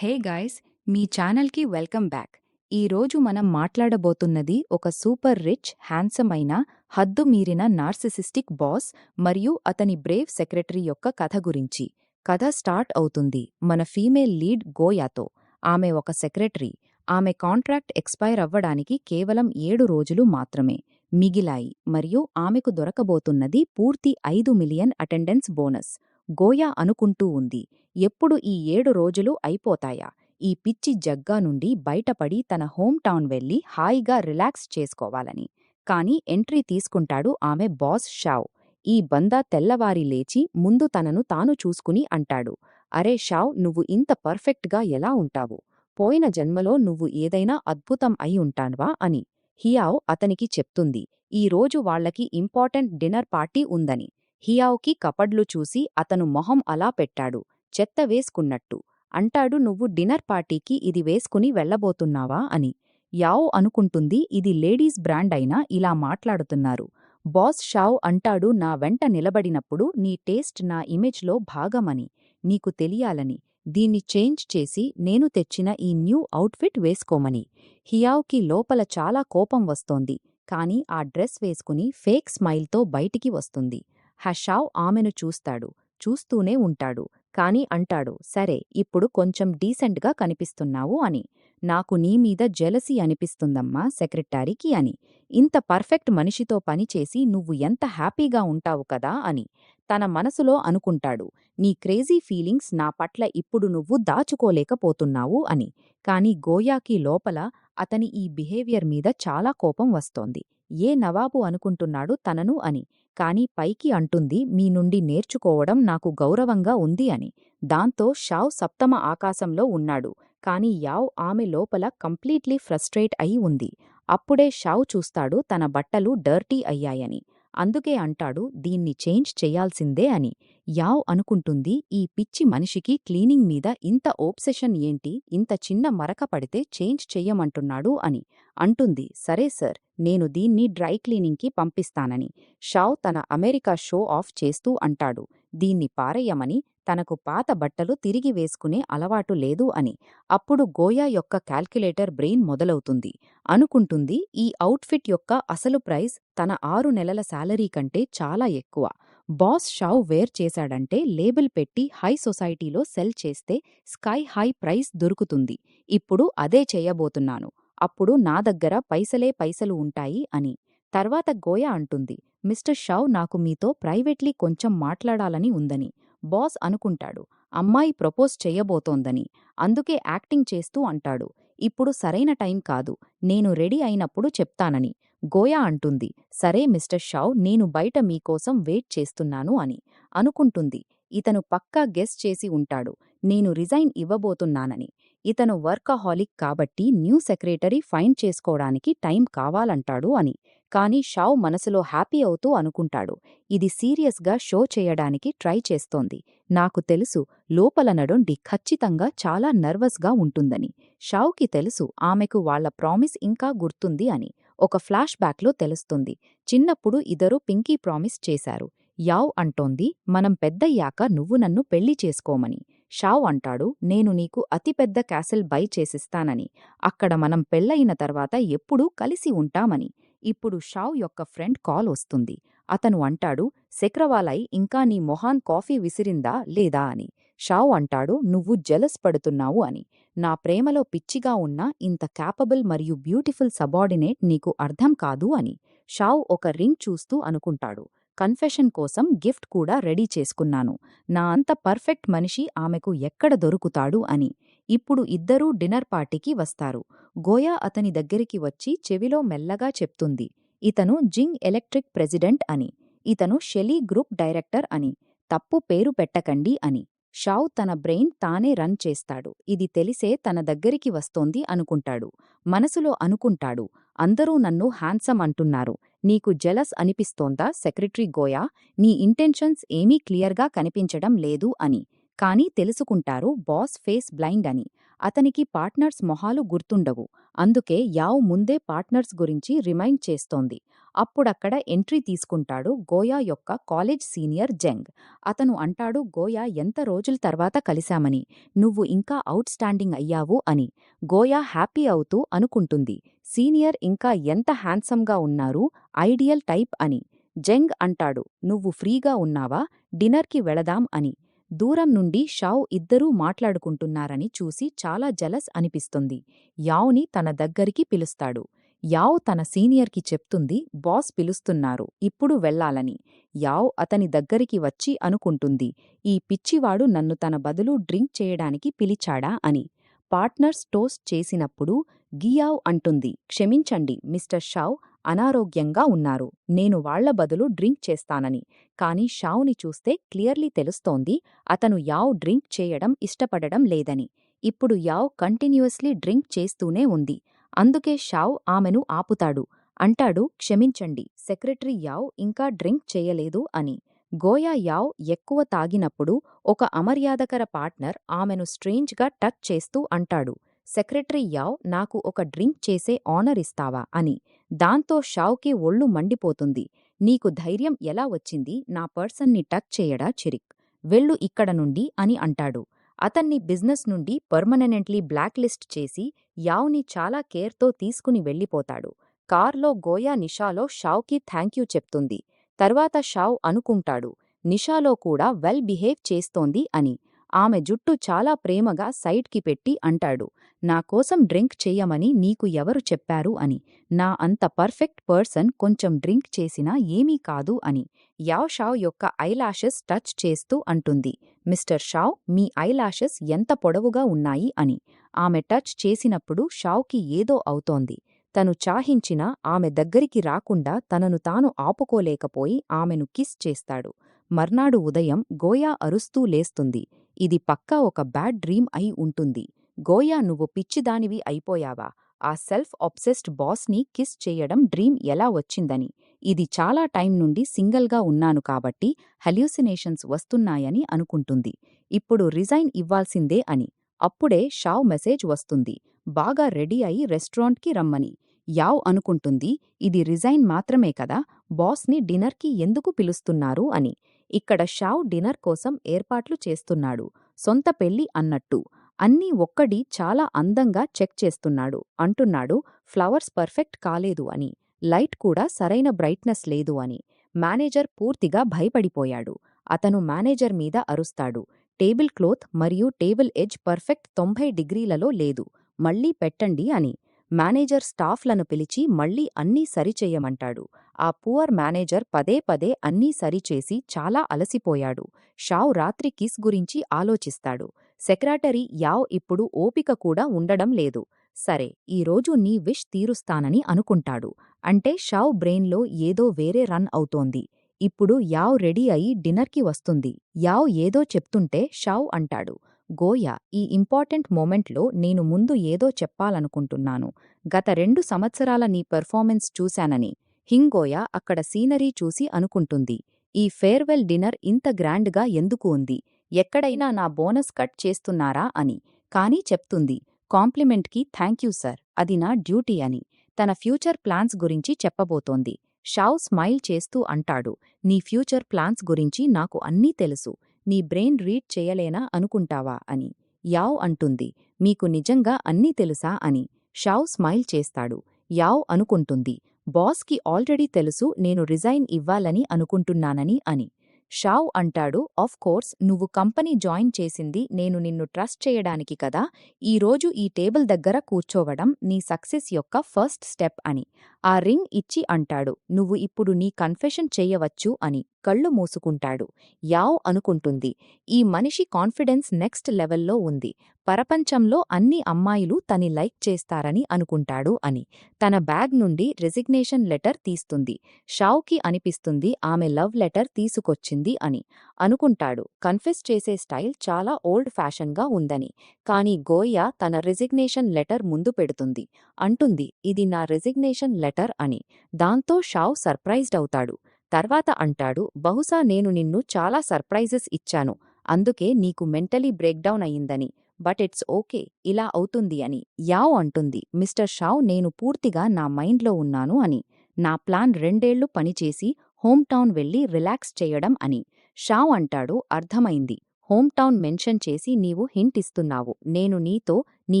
Hey guys, మీ ఛానల్కి welcome back. ఈరోజు మనం మాట్లాడబోతున్నది ఒక సూపర్ రిచ్, హ్యాండ్సమ్ అయిన, హద్దు మీరిన నార్సిసిస్టిక్ బాస్ మరియు అతని బ్రేవ్ సెక్రటరీ యొక్క కథ గురించి. కథ స్టార్ట్ అవుతుంది మన ఫీమేల్ లీడ్ గోయాతో. ఆమె ఒక సెక్రటరీ. ఆమె కాంట్రాక్ట్ ఎక్స్పైర్ అవ్వడానికి కేవలం 7 రోజులు మాత్రమే మిగిలాయి మరియు ఆమెకు దొరకబోతున్నది పూర్తి 5 మిలియన్ అటెండెన్స్ బోనస్. గోయా అనుకుంటూ ఉంది, ఎప్పుడు ఈ 7 రోజులు అయిపోతాయా, ఈ పిచ్చి జగ్గా నుండి బయటపడి తన హోమ్ టౌన్ వెళ్లి హాయిగా రిలాక్స్ చేసుకోవాలని. కాని ఎంట్రీ తీసుకుంటాడు ఆమె బాస్ షావ్. ఈ బందా తెల్లవారి లేచి ముందు తనను తాను చూసుకుని అంటాడు, అరే షావ్, నువ్వు ఇంత పర్ఫెక్ట్గా ఎలా ఉంటావు? పోయిన జన్మలో నువ్వు ఏదైనా అద్భుతం అయి ఉంటాన్వా అని. హియావ్ అతనికి చెప్తుంది, ఈ రోజు వాళ్లకి ఇంపార్టెంట్ డిన్నర్ పార్టీ ఉందని. హియావ్కి కపడ్లు చూసి అతను మొహం అలా పెట్టాడు, చెత్త వేసుకున్నట్టు. అంటాడు, నువ్వు డిన్నర్ పార్టీకి ఇది వేసుకుని వెళ్లబోతున్నావా అని. యావ్ అనుకుంటుంది, ఇది లేడీస్ బ్రాండ్ అయినా ఇలా మాట్లాడుతున్నారు. బాస్ షావ్ అంటాడు, నా వెంట నిలబడినప్పుడు నీ టేస్ట్ నా ఇమేజ్లో భాగమని. నీకు తెలియాలని. దీన్ని చేంజ్ చేసి నేను తెచ్చిన ఈ న్యూ అవుట్ఫిట్ వేసుకోమని. హియావ్కి లోపల చాలా కోపం వస్తోంది, కాని ఆ డ్రెస్ వేసుకుని ఫేక్ స్మైల్తో బయటికి వస్తుంది. షావ్ ఆమెను చూస్తాడు, చూస్తూనే ఉంటాడు. కాని అంటాడు, సరే, ఇప్పుడు కొంచెం డీసెంట్గా కనిపిస్తున్నావు అని. నాకు నీమీద జెలసీ అనిపిస్తుందమ్మా సెక్రటరీకి అని. ఇంత పర్ఫెక్ట్ మనిషితో పనిచేసి నువ్వు ఎంత హ్యాపీగా ఉంటావు కదా అని. తన మనసులో అనుకుంటాడు, నీ క్రేజీ ఫీలింగ్స్ నా పట్ల ఇప్పుడు నువ్వు దాచుకోలేకపోతున్నావు అని. కాని గోయాకి లోపల అతని ఈ బిహేవియర్ మీద చాలా కోపం వస్తోంది. ఏ నవాబు అనుకుంటున్నాడు తనను అని. కాని పైకి అంటుంది, మీ నుండి నేర్చుకోవడం నాకు గౌరవంగా ఉంది అని. దాంతో షావ్ సప్తమ ఆకాశంలో ఉన్నాడు. కాని యావ్ ఆమె లోపల కంప్లీట్లీ ఫ్రస్ట్రేట్ అయి ఉంది. అప్పుడే షావ్ చూస్తాడు తన బట్టలు డర్టీ అయ్యాయని. అందుకే అంటాడు, దీన్ని చేంజ్ చెయ్యాల్సిందే అని. యావ్ అనుకుంటుంది, ఈ పిచ్చి మనిషికి క్లీనింగ్ మీద ఇంత ఓబ్సెషన్ ఏంటి, ఇంత చిన్న మరక పడితే చేంజ్ చెయ్యమంటున్నాడు అని. అంటుంది, సరే సర్, నేను దీన్ని డ్రై క్లీనింగ్కి పంపిస్తానని. షావ్ తన అమెరికా షో ఆఫ్ చేస్తూ అంటాడు, దీన్ని పారేయమని, తనకు పాత బట్టలు తిరిగి వేసుకునే అలవాటు లేదు అని. అప్పుడు గోయా యొక్క క్యాల్కులేటర్ బ్రెయిన్ మొదలవుతుంది. అనుకుంటుంది, ఈ అవుట్ఫిట్ యొక్క అసలు ప్రైస్ తన 6 నెలల శాలరీ కంటే చాలా ఎక్కువ. బాస్ షావ్ వేర్ చేశాడంటే లేబుల్ పెట్టి హై సొసైటీలో సెల్ చేస్తే స్కై హై ప్రైస్ దొరుకుతుంది. ఇప్పుడు అదే చేయబోతున్నాను. అప్పుడు నా దగ్గర పైసలే పైసలు ఉంటాయి అని. తర్వాత గోయా అంటుంది, మిస్టర్ షావ్, నాకు మీతో ప్రైవేట్లీ కొంచెం మాట్లాడాలని ఉందని. బాస్ అనుకుంటాడు, అమ్మాయి ప్రపోజ్ చెయ్యబోతోందని. అందుకే యాక్టింగ్ చేస్తూ అంటాడు, ఇప్పుడు సరైన టైం కాదు, నేను రెడీ అయినప్పుడు చెప్తానని. గోయా అంటుంది, సరే మిస్టర్ షావ్, నేను బయట మీకోసం వెయిట్ చేస్తున్నాను అని. అనుకుంటుంది, ఇతను పక్కా గెస్ చేసి ఉంటాడు, నేను రిజైన్ ఇవ్వబోతున్నానని. ఇతను వర్కహాలిక్ కాబట్టి న్యూ సెక్రటరీ ఫైండ్ చేసుకోవడానికి టైం కావాలంటాడు అని. కాని షావ్ మనసులో హ్యాపీ అవుతూ అనుకుంటాడు, ఇది సీరియస్గా షో చేయడానికి ట్రై చేస్తోంది. నాకు తెలుసు, లోపల నడుండి ఖచ్చితంగా చాలా నర్వస్గా ఉంటుందని. షావ్కి తెలుసు, ఆమెకు వాళ్ల ప్రామిస్ ఇంకా గుర్తుంది అని. ఒక ఫ్లాష్ బ్యాక్లో తెలుస్తుంది, చిన్నప్పుడు ఇద్దరూ పింకీ ప్రామిస్ చేశారు. యావ్ అంటోంది, మనం పెద్దయ్యాక నువ్వు నన్ను పెళ్లి చేసుకోమని. షావ్ అంటాడు, నేను నీకు అతిపెద్ద క్యాసిల్ బై చేసిస్తానని. అక్కడ మనం పెళ్లయిన తర్వాత ఎప్పుడూ కలిసి ఉంటామని. ఇప్పుడు షావ్ యొక్క ఫ్రెండ్ కాల్ వస్తుంది. అతను అంటాడు, సెక్రవాలై ఇంకా నీ మొహాన్ కాఫీ విసిరిందా లేదా అని. షావ్ అంటాడు, నువ్వు జెలస్ పడుతున్నావు అని. నా ప్రేమలో పిచ్చిగా ఉన్న ఇంత క్యాపబుల్ మరియు బ్యూటిఫుల్ సబార్డినేట్ నీకు అర్థం కాదు అని. షావ్ ఒక రింగ్ చూస్తూ అనుకుంటాడు, కన్ఫెషన్ కోసం గిఫ్ట్ కూడా రెడీ చేసుకున్నాను. నా అంత పర్ఫెక్ట్ మనిషి ఆమెకు ఎక్కడ దొరుకుతాడు అని. ఇప్పుడు ఇద్దరూ డిన్నర్ పార్టీకి వస్తారు. గోయా అతని దగ్గరికి వచ్చి చెవిలో మెల్లగా చెప్తుంది, ఇతను జింగ్ ఎలక్ట్రిక్ ప్రెసిడెంట్ అని. ఇతను షెలీ గ్రూప్ డైరెక్టర్ అని. తప్పు పేరు పెట్టకండి అని. షావ్ తన బ్రెయిన్ తానే రన్ చేస్తాడు. ఇది తెలిసే తన దగ్గరికి వస్తోంది అనుకుంటాడు. మనసులో అనుకుంటాడు, అందరూ నన్ను హ్యాండ్సమ్ అంటున్నారు. నీకు జెలస్ అనిపిస్తోందా సెక్రటరీ గోయా? నీ ఇంటెన్షన్స్ ఏమీ క్లియర్గా కనిపించడం లేదు అని. కానీ తెలుసుకుంటారు బాస్ ఫేస్ బ్లైండ్ అని. అతనికి పార్ట్నర్స్ మొహాలు గుర్తుండవు. అందుకే యావ్ ముందే పార్ట్నర్స్ గురించి రిమైండ్ చేస్తోంది. అప్పుడక్కడ ఎంట్రీ తీసుకుంటాడు గోయా యొక్క కాలేజ్ సీనియర్ జెంగ్. అతను అంటాడు, గోయా ఎంత రోజుల తర్వాత కలిశామని, నువ్వు ఇంకా అవుట్ స్టాండింగ్ అయ్యావు అని. గోయా హ్యాపీ అవుతూ అనుకుంటుంది, సీనియర్ ఇంకా ఎంత హ్యాండ్సమ్గా ఉన్నారు, ఐడియల్ టైప్ అని. జెంగ్ అంటాడు, నువ్వు ఫ్రీగా ఉన్నావా, డిన్నర్కి వెళదాం అని. దూరం నుండి షావ్ ఇద్దరూ మాట్లాడుకుంటున్నారని చూసి చాలా జలస్ అనిపిస్తుంది. యావ్ని తన దగ్గరికి పిలుస్తాడు. యావ్ తన సీనియర్కి చెప్తుంది, బాస్ పిలుస్తున్నారు, ఇప్పుడు వెళ్ళాలని. యావ్ అతని దగ్గరికి వచ్చి అనుకుంటుంది, ఈ పిచ్చివాడు నన్ను తన బదులు డ్రింక్ చేయడానికి పిలిచాడా అని. పార్ట్నర్స్ టోస్ట్ చేసినప్పుడు గియావ్ అంటుంది, క్షమించండి మిస్టర్ షావ్, అనారోగ్యంగా ఉన్నారు, నేను వాళ్ల బదులు డ్రింక్ చేస్తానని. కాని షావ్ని చూస్తే క్లియర్లీ తెలుస్తోంది, అతను యావ్ డ్రింక్ చేయడం ఇష్టపడడం లేదని. ఇప్పుడు యావ్ కంటిన్యూయస్లీ డ్రింక్ చేస్తూనే ఉంది. అందుకే షావ్ ఆమెను ఆపుతాడు. అంటాడు, క్షమించండి సెక్రటరీ, యావ్ ఇంకా డ్రింక్ చేయలేదు అని. గోయా యావ్ ఎక్కువ తాగినప్పుడు ఒక అమర్యాదకర పార్ట్నర్ ఆమెను స్ట్రేంజ్గా టచ్ చేస్తూ అంటాడు, సెక్రటరీ యావ్, నాకు ఒక డ్రింక్ చేసే ఆనర్ ఇస్తావా అని. దాంతో షావ్కి ఒళ్ళు మండిపోతుంది. నీకు ధైర్యం ఎలా వచ్చింది నా పర్సన్ని టచ్ చేయడా చిరిక్, వెళ్ళు ఇక్కడ నుండి అని అంటాడు. అతన్ని బిజినెస్ నుండి పర్మనెంట్లీ బ్లాక్ లిస్ట్ చేసి యావ్ని చాలా కేర్తో తీసుకుని వెళ్ళిపోతాడు. కార్లో గోయా నిషాలో షావ్కి థ్యాంక్యూ చెప్తుంది. తర్వాత షావ్ అనుకుంటాడు, నిషాలో కూడా వెల్ బిహేవ్ చేస్తోంది అని. ఆమె జుట్టు చాలా ప్రేమగా సైడ్కి పెట్టి అంటాడు, నా కోసం డ్రింక్ చెయ్యమని నీకు ఎవరు చెప్పారు అని. నా అంత పర్ఫెక్ట్ పర్సన్ కొంచెం డ్రింక్ చేసినా ఏమీ కాదు అని. యావ్ షావ్ యొక్క ఐలాషెస్ టచ్ చేస్తూ అంటుంది, మిస్టర్ షావ్, మీ ఐలాషెస్ ఎంత పొడవుగా ఉన్నాయి అని. ఆమె టచ్ చేసినప్పుడు షావ్కి ఏదో అవుతోంది. తను చాహించినా ఆమె దగ్గరికి రాకుండా తనను తాను ఆపుకోలేకపోయి ఆమెను కిస్ చేస్తాడు. మర్నాడు ఉదయం గోయా అరుస్తూ లేస్తుంది. ఇది పక్కా ఒక బ్యాడ్ డ్రీమ్ అయి ఉంటుంది. గోయా, నువ్వు పిచ్చిదానివి అయిపోయావా, ఆ సెల్ఫ్ ఆబ్సెస్డ్ బాస్ని కిస్ చేయడం డ్రీమ్ ఎలా వచ్చిందని. ఇది చాలా టైం నుండి సింగిల్గా ఉన్నాను కాబట్టి హల్యూసినేషన్స్ వస్తున్నాయని అనుకుంటుంది. ఇప్పుడు రిజైన్ ఇవ్వాల్సిందే అని. అప్పుడే షావ్ మెసేజ్ వస్తుంది, బాగా రెడీ అయి రెస్టారెంట్కి రమ్మని. యావ్ అనుకుంటుంది, ఇది రిజైన్ మాత్రమే కదా, బాస్ని డిన్నర్కి ఎందుకు పిలుస్తున్నారు అని. ఇక్కడ షావ్ డిన్నర్ కోసం ఏర్పాట్లు చేస్తున్నాడు, సొంత పెళ్లి అన్నట్టు. అన్నీ ఒక్కడి చాలా అందంగా చెక్ చేస్తున్నాడు. అంటున్నాడు, ఫ్లవర్స్ పర్ఫెక్ట్ కాలేదు అని, లైట్ కూడా సరైన బ్రైట్నెస్ లేదు అని. మేనేజర్ పూర్తిగా భయపడిపోయాడు. అతను మేనేజర్ మీద అరుస్తాడు, టేబుల్ క్లోత్ మరియు టేబుల్ ఎడ్జ్ పర్ఫెక్ట్ 90 డిగ్రీలలో లేదు, మళ్ళీ పెట్టండి అని. మేనేజర్ స్టాఫ్లను పిలిచి మళ్ళీ అన్నీ సరిచెయ్యమంటాడు. ఆ పువర్ మేనేజర్ పదే పదే అన్నీ సరిచేసి చాలా అలసిపోయాడు. షావ్ రాత్రి కిస్ గురించి ఆలోచిస్తాడు. సెక్రటరీ యావ్ ఇప్పుడు ఓపిక కూడా ఉండడం లేదు. సరే, ఈరోజు నీ విష్ తీరుస్తానని అనుకుంటాడు. అంటే షావ్ బ్రెయిన్లో ఏదో వేరే రన్ అవుతోంది. ఇప్పుడు యావ్ రెడీ అయి డిన్నర్కి వస్తుంది. యావ్ ఏదో చెప్తుంటే షావ్ అంటాడు, గోయా, ఈ ఇంపార్టెంట్ మొమెంట్లో నేను ముందు ఏదో చెప్పాలనుకుంటున్నాను. గత 2 సంవత్సరాల నీ పెర్ఫార్మెన్స్ చూశానని. హింగోయా అక్కడ సీనరీ చూసి అనుకుంటుంది, ఈ ఫేర్వెల్ డిన్నర్ ఇంత గ్రాండ్గా ఎందుకు ఉంది, ఎక్కడైనా నా బోనస్ కట్ చేస్తున్నారా అని. కానీ చెప్తుంది, కాంప్లిమెంట్కి థ్యాంక్యూ సార్, అది నా డ్యూటీ అని. తన ఫ్యూచర్ ప్లాన్స్ గురించి చెప్పబోతోంది. షావ్ స్మైల్ చేస్తూ అంటాడు, నీ ఫ్యూచర్ ప్లాన్స్ గురించి నాకు అన్నీ తెలుసు, నీ బ్రెయిన్ రీడ్ చేయలేనా అనుకుంటావా అని. యావ్ అంటుంది, మీకు నిజంగా అన్నీ తెలుసా అని. షావ్ స్మైల్ చేస్తాడు. యావ్ అనుకుంటుంది, బాస్కి ఆల్రెడీ తెలుసు నేను రిజైన్ ఇవ్వాలని అనుకుంటున్నానని అని. షావ్ అంటాడు, ఆఫ్ కోర్స్, నువ్వు కంపెనీ జాయిన్ చేసింది నేను నిన్ను ట్రస్ట్ చేయడానికి కదా, ఈరోజు ఈ టేబుల్ దగ్గర కూర్చోవడం నీ సక్సెస్ యొక్క ఫస్ట్ స్టెప్ అని. ఆ రింగ్ ఇచ్చి అంటాడు, నువ్వు ఇప్పుడు నీ కన్ఫెషన్ చెయ్యవచ్చు అని. కళ్ళు మూసుకుంటాడు. యావ్ అనుకుంటుంది, ఈ మనిషి కాన్ఫిడెన్స్ నెక్స్ట్ లెవెల్లో ఉంది, ప్రపంచంలో అన్ని అమ్మాయిలు తని లైక్ చేస్తారని అనుకుంటాడు అని. తన బ్యాగ్ నుండి రెసిగ్నేషన్ లెటర్ తీస్తుంది. షావ్కి అనిపిస్తుంది ఆమె లవ్ లెటర్ తీసుకొచ్చింది అని. అనుకుంటాడు, కన్ఫెస్ చేసే స్టైల్ చాలా ఓల్డ్ ఫ్యాషన్గా ఉందని. కానీ గోయా తన రెసిగ్నేషన్ లెటర్ ముందు పెడుతుంది. అంటుంది, ఇది నా రెసిగ్నేషన్ లెటర్ అని. దాంతో షావ్ సర్ప్రైజ్డ్ అవుతాడు. తర్వాత అంటాడు, బహుశా నేను నిన్ను చాలా సర్ప్రైజెస్ ఇచ్చాను, అందుకే నీకు మెంటలీ బ్రేక్డౌన్ అయ్యిందని. బట్ ఇట్స్ ఓకే, ఇలా అవుతుంది అని. యావ్ అంటుంది, మిస్టర్ షావ్, నేను పూర్తిగా నా మైండ్లో ఉన్నాను అని. నా ప్లాన్ 2 ఏళ్లు పనిచేసి హోమ్ టౌన్ వెళ్ళి రిలాక్స్ చేయడం అని. షావ్ అంటాడు, అర్థమైంది. హోమ్ టౌన్ మెన్షన్ చేసి నీవు హింట్ ఇస్తున్నావు. నేను నీతో నీ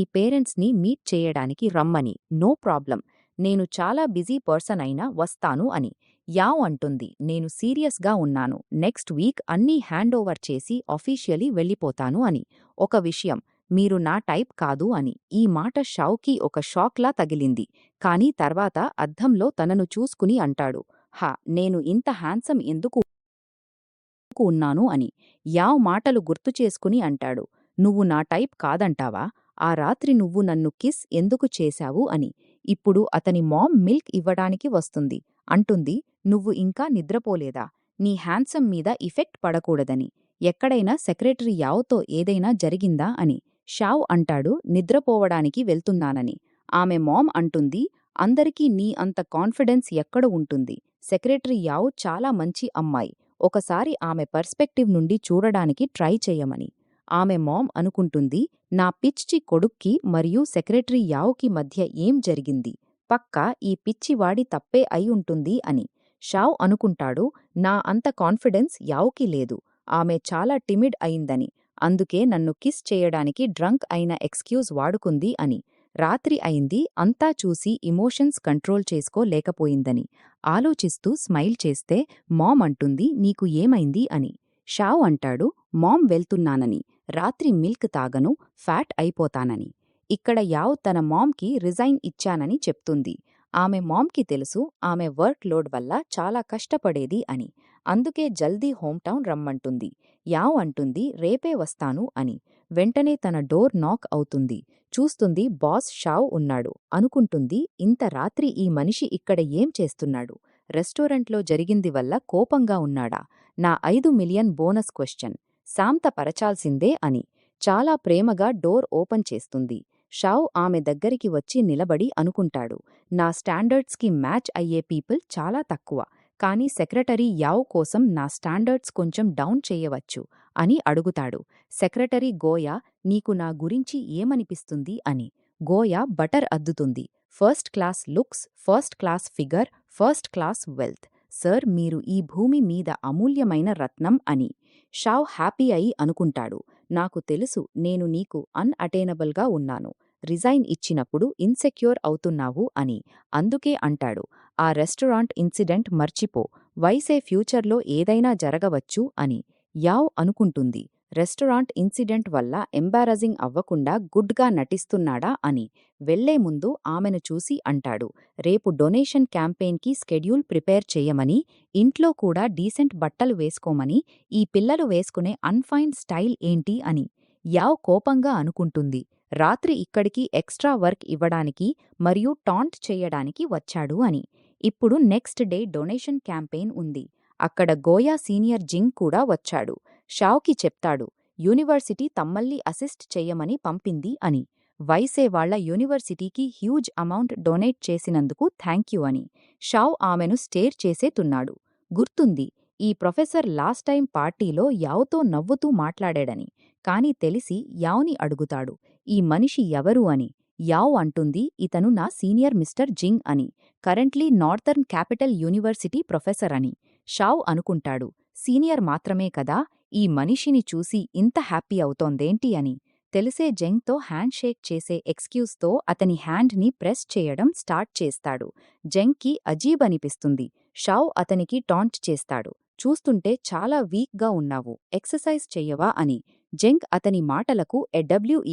పేరెంట్స్ని మీట్ చేయడానికి రమ్మని. నో ప్రాబ్లం, నేను చాలా బిజీ పర్సన్ అయినా వస్తాను అని. యావ్ అంటుంది, నేను సీరియస్గా ఉన్నాను. నెక్స్ట్ వీక్ అన్నీ హ్యాండ్ ఓవర్ చేసి ఆఫీషియలీ వెళ్ళిపోతాను అని. ఒక విషయం, మీరు నా టైప్ కాదు అని. ఈ మాట షావ్కి ఒక షాక్లా తగిలింది. కానీ తర్వాత అద్దంలో తనను చూసుకుని అంటాడు, హా, నేను ఇంత హ్యాండ్సమ్ ఎందుకు ఉన్నాను అని. యావ్ మాటలు గుర్తుచేసుకుని అంటాడు, నువ్వు నా టైప్ కాదంటావా? ఆ రాత్రి నువ్వు నన్ను కిస్ ఎందుకు చేశావు అని. ఇప్పుడు అతని మామ్ మిల్క్ ఇవ్వడానికి వస్తుంది. అంటుంది, నువ్వు ఇంకా నిద్రపోలేదా? నీ హ్యాండ్సమ్ మీద ఇఫెక్ట్ పడకూడదని. ఎక్కడైనా సెక్రటరీ యావ్తో ఏదైనా జరిగిందా అని. షావ్ అంటాడు, నిద్రపోవడానికి వెళ్తున్నానని. ఆమె మామ్ అంటుంది, అందరికీ నీ అంత కాన్ఫిడెన్స్ ఎక్కడ ఉంటుంది? సెక్రటరీ యావ్ చాలా మంచి అమ్మాయి. ఒకసారి ఆమె పర్స్పెక్టివ్ నుండి చూడడానికి ట్రై చెయ్యమని. ఆమె మామ్ అనుకుంటుంది, నా పిచ్చి కొడుక్కి మరియు సెక్రటరీ యావ్కి మధ్య ఏం జరిగింది? పక్కా ఈ పిచ్చివాడి తప్పే అయి ఉంటుంది అని. షావ్ అనుకుంటాడు, నా అంత కాన్ఫిడెన్స్ యావ్కి లేదు. ఆమె చాలా టిమిడ్ అయిందని. అందుకే నన్ను కిస్ చేయడానికి డ్రంక్ అయిన ఎక్స్క్యూజ్ వాడుకుంది అని. రాత్రి అయింది, అంతా చూసి ఇమోషన్స్ కంట్రోల్ చేసుకోలేకపోయిందని. ఆలోచిస్తూ స్మైల్ చేస్తే మామ్ అంటుంది, నీకు ఏమైంది అని. షావ్ అంటాడు, మామ్ వెళ్తున్నానని. రాత్రి మిల్క్ తాగను, ఫ్యాట్ అయిపోతానని. ఇక్కడ యావ్ తన మామ్కి రిజైన్ ఇచ్చానని చెప్తుంది. ఆమె మామ్కి తెలుసు ఆమె వర్క్ లోడ్ వల్ల చాలా కష్టపడేది అని. అందుకే జల్దీ హోమ్ టౌన్ రమ్మంటుంది. యావ్ అంటుంది, రేపే వస్తాను అని. వెంటనే తన డోర్ నాక్ అవుతుంది. చూస్తుంది, బాస్ షావ్ ఉన్నాడు. అనుకుంటుంది, ఇంత రాత్రి ఈ మనిషి ఇక్కడ ఏం చేస్తున్నాడు? రెస్టారెంట్లో జరిగింది వల్ల కోపంగా ఉన్నాడా? నా 5 మిలియన్ బోనస్ క్వశ్చన్ శాంతపరచాల్సిందే అని. చాలా ప్రేమగా డోర్ ఓపెన్ చేస్తుంది. షావ్ ఆమె దగ్గరికి వచ్చి నిలబడి అనుకుంటాడు, నా స్టాండర్డ్స్కి మ్యాచ్ అయ్యే పీపుల్ చాలా తక్కువ. కానీ సెక్రటరీ యావ్ కోసం నా స్టాండర్డ్స్ కొంచెం డౌన్ చేయవచ్చు అని అడుగుతాడు. సెక్రటరీ గోయా, నీకు నా గురించి ఏమనిపిస్తుంది అని. గోయా బటర్ అద్దుతుంది. First class looks, first class figure, first class wealth. Sir, మీరు ఈ భూమి మీద అమూల్యమైన రత్నం అని. షావ్ హ్యాపీ అయి అనుకుంటాడు, నాకు తెలుసు నేను నీకు అన్అటైనబుల్గా ఉన్నాను. రిజైన్ ఇచ్చినప్పుడు ఇన్సెక్యూర్ అవుతున్నావు అని. అందుకే అంటాడు, ఆ రెస్టారెంట్ ఇన్సిడెంట్ మర్చిపో. వైసే ఫ్యూచర్లో ఏదైనా జరగవచ్చు అని. యావ్ అనుకుంటుంది, రెస్టారెంట్ ఇన్సిడెంట్ వల్ల ఎంబారజింగ్ అవ్వకుండా గుడ్గా నటిస్తున్నాడా అని. వెళ్లే ముందు ఆమెను చూసి అంటాడు, రేపు డొనేషన్ క్యాంపెయిన్కి స్కెడ్యూల్ ప్రిపేర్ చేయమని, ఇంట్లో కూడా డీసెంట్ బట్టలు వేసుకోమని. ఈ పిల్లలు వేసుకునే అన్ఫైన్ స్టైల్ ఏంటి అని. యావ్ కోపంగా అనుకుంటుంది, రాత్రి ఇక్కడికి ఎక్స్ట్రా వర్క్ ఇవ్వడానికి మరియు టాంట్ చేయడానికి వచ్చాడు అని. ఇప్పుడు నెక్స్ట్ డే డొనేషన్ క్యాంపెయిన్ ఉంది. అక్కడ గోయా సీనియర్ జింగ్ కూడా వచ్చాడు. షావ్కి చెప్తాడు, యూనివర్సిటీ తమ్మల్ని అసిస్ట్ చెయ్యమని పంపింది అని. వైసే వాళ్ల యూనివర్సిటీకి హ్యూజ్ అమౌంట్ డొనేట్ చేసినందుకు థ్యాంక్యూ అని. షావ్ ఆమెను స్టేర్ చేసేతున్నాడు. గుర్తుంది, ఈ ప్రొఫెసర్ లాస్ట్ టైం పార్టీలో యావ్తో నవ్వుతూ మాట్లాడాడని. కాని తెలిసి యావ్ని అడుగుతాడు, ఈ మనిషి ఎవరు అని. యావ్ అంటుంది, ఇతను నా సీనియర్ మిస్టర్ జింగ్ అని. Currently northern capital university professor అని. షావ్ అనుకుంటాడు, సీనియర్ మాత్రమే కదా, ఈ మనిషిని చూసి ఇంత హ్యాపీ అవుతోందేంటి అని. తెలిసే జెంగ్తో హ్యాండ్ షేక్ చేసే ఎక్స్క్యూజ్తో అతని హ్యాండ్ని ప్రెస్ చేయడం స్టార్ట్ చేస్తాడు. జెంగ్కి అజీబ్ అనిపిస్తుంది. షావ్ అతనికి టాంట్ చేస్తాడు, చూస్తుంటే చాలా వీక్గా ఉన్నావు, ఎక్సర్సైజ్ చెయ్యవా అని. జెంగ్ అతని మాటలకు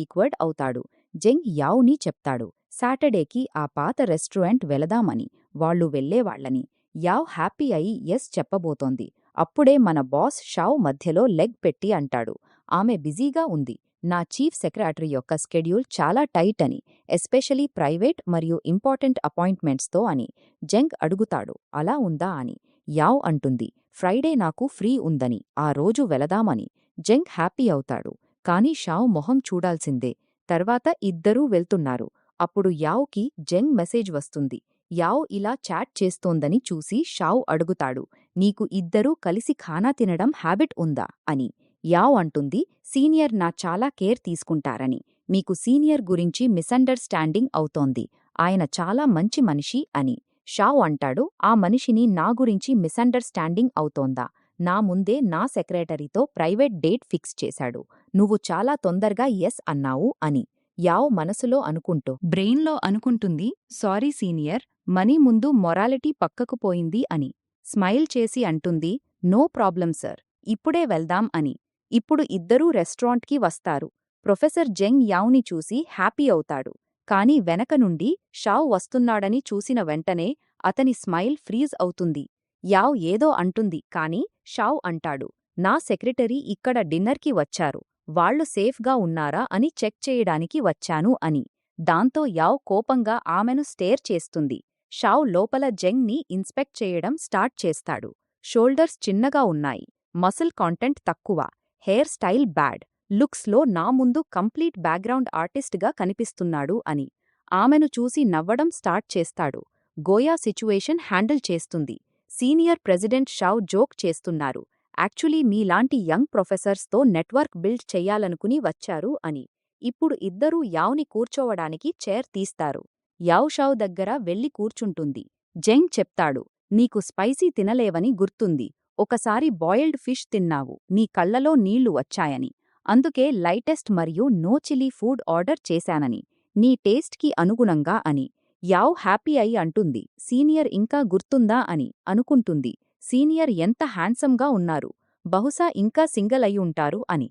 ఈక్వర్డ్ అవుతాడు. జెంగ్ యావ్ని చెప్తాడు, సాటర్డేకి ఆ పాత రెస్టారెంట్ వెళదామని. వాళ్లు వెళ్లేవాళ్లని. యావ్ హ్యాపీ అయి ఎస్ చెప్పబోతోంది. అప్పుడే మన బాస్ షావ్ మధ్యలో లెగ్ పెట్టి అంటాడు, ఆమె బిజీగా ఉంది. నా చీఫ్ సెక్రటరీ యొక్క స్కెడ్యూల్ చాలా టైట్ అని, ఎస్పెషలీ ప్రైవేట్ మరియు ఇంపార్టెంట్ అపాయింట్మెంట్స్తో అని. జెంగ్ అడుగుతాడు, అలా ఉందా అని. యావ్ అంటుంది, ఫ్రైడే నాకు ఫ్రీ ఉందని, ఆ రోజు వెళదామని. జెంగ్ హ్యాపీ అవుతాడు. కానీ షావ్ మొహం చూడాల్సిందే. తర్వాత ఇద్దరూ వెళ్తున్నారు. అప్పుడు యావ్కి జెంగ్ మెసేజ్ వస్తుంది. యావ్ ఇలా చాట్ చేస్తోందని చూసి షావ్ అడుగుతాడు, నీకు ఇద్దరూ కలిసి ఖానా తినడం హ్యాబిట్ ఉందా అని. యావ్ అంటుంది, సీనియర్ నా చాలా కేర్ తీసుకుంటారని. మీకు సీనియర్ గురించి మిస్అండర్స్టాండింగ్ అవుతోంది. ఆయన చాలా మంచి మనిషి అని. షావ్ అంటాడు, ఆ మనిషిని నా గురించి మిస్అండర్స్టాండింగ్ అవుతోందా? నా ముందే నా సెక్రటరీతో ప్రైవేట్ డేట్ ఫిక్స్ చేశాడు. నువ్వు చాలా తొందరగా ఎస్ అన్నావు అని. యావ్ మనసులో అనుకుంటూ బ్రెయిన్లో అనుకుంటుంది, సారీ సీనియర్, మనీ ముందు మొరాలిటీ పక్కకు పోయింది అని. స్మైల్ చేసి అంటుంది, నో ప్రాబ్లం సార్, ఇప్పుడే వెళ్దాం అని. ఇప్పుడు ఇద్దరూ రెస్టారెంట్కి వస్తారు. ప్రొఫెసర్ జెంగ్ యావ్ని చూసి హ్యాపీ అవుతాడు. కాని వెనక నుండి షావ్ వస్తున్నాడని చూసిన వెంటనే అతని స్మైల్ ఫ్రీజ్ అవుతుంది. యావ్ ఏదో అంటుంది కాని షావ్ అంటాడు, నా సెక్రటరీ ఇక్కడ డిన్నర్కి వచ్చారు. వాళ్లు సేఫ్గా ఉన్నారా అని చెక్ చేయడానికి వచ్చాను అని. దాంతో యావ్ కోపంగా ఆమెను స్టేర్ చేస్తుంది. షావ్ లోపల జెంగ్ని ఇన్స్పెక్ట్ చేయడం స్టార్ట్ చేస్తాడు. షోల్డర్స్ చిన్నగా ఉన్నాయి, మసిల్ కాంటెంట్ తక్కువ, హెయిర్ స్టైల్ బ్యాడ్, లుక్స్లో నా ముందు కంప్లీట్ బ్యాక్గ్రౌండ్ ఆర్టిస్ట్గా కనిపిస్తున్నాడు అని. ఆమెను చూసి నవ్వడం స్టార్ట్ చేస్తాడు. గోయా సిచ్యువేషన్ హ్యాండిల్ చేస్తుంది. సీనియర్ ప్రెసిడెంట్ షావ్ జోక్ చేస్తున్నారు, యాక్చువల్లీ మీలాంటి యంగ్ ప్రొఫెసర్స్తో నెట్వర్క్ బిల్డ్ చెయ్యాలనుకుని వచ్చారు అని. ఇప్పుడు ఇద్దరూ యావ్ని కూర్చోవడానికి చైర్ తీస్తారు. యావ్ షావ్ దగ్గర వెళ్లి కూర్చుంటుంది. జెంగ్ చెప్తాడు, నీకు స్పైసీ తినలేవని గుర్తుంది. ఒకసారి బాయిల్డ్ ఫిష్ తిన్నావు, నీ కళ్లలో నీళ్లు వచ్చాయని. అందుకే లైటెస్ట్ మరియు నో చిల్లీ ఫుడ్ ఆర్డర్ చేశానని. నీ టేస్ట్కి అనుగుణంగా అని. యావ్ హ్యాపీ అయి అంటుంది, సీనియర్ ఇంకా గుర్తుందా అని. అనుకుంటుంది, సీనియర్ ఎంత హ్యాండ్సమ్గా ఉన్నారు, బహుశా ఇంకా సింగిల్ అయి ఉంటారు అని.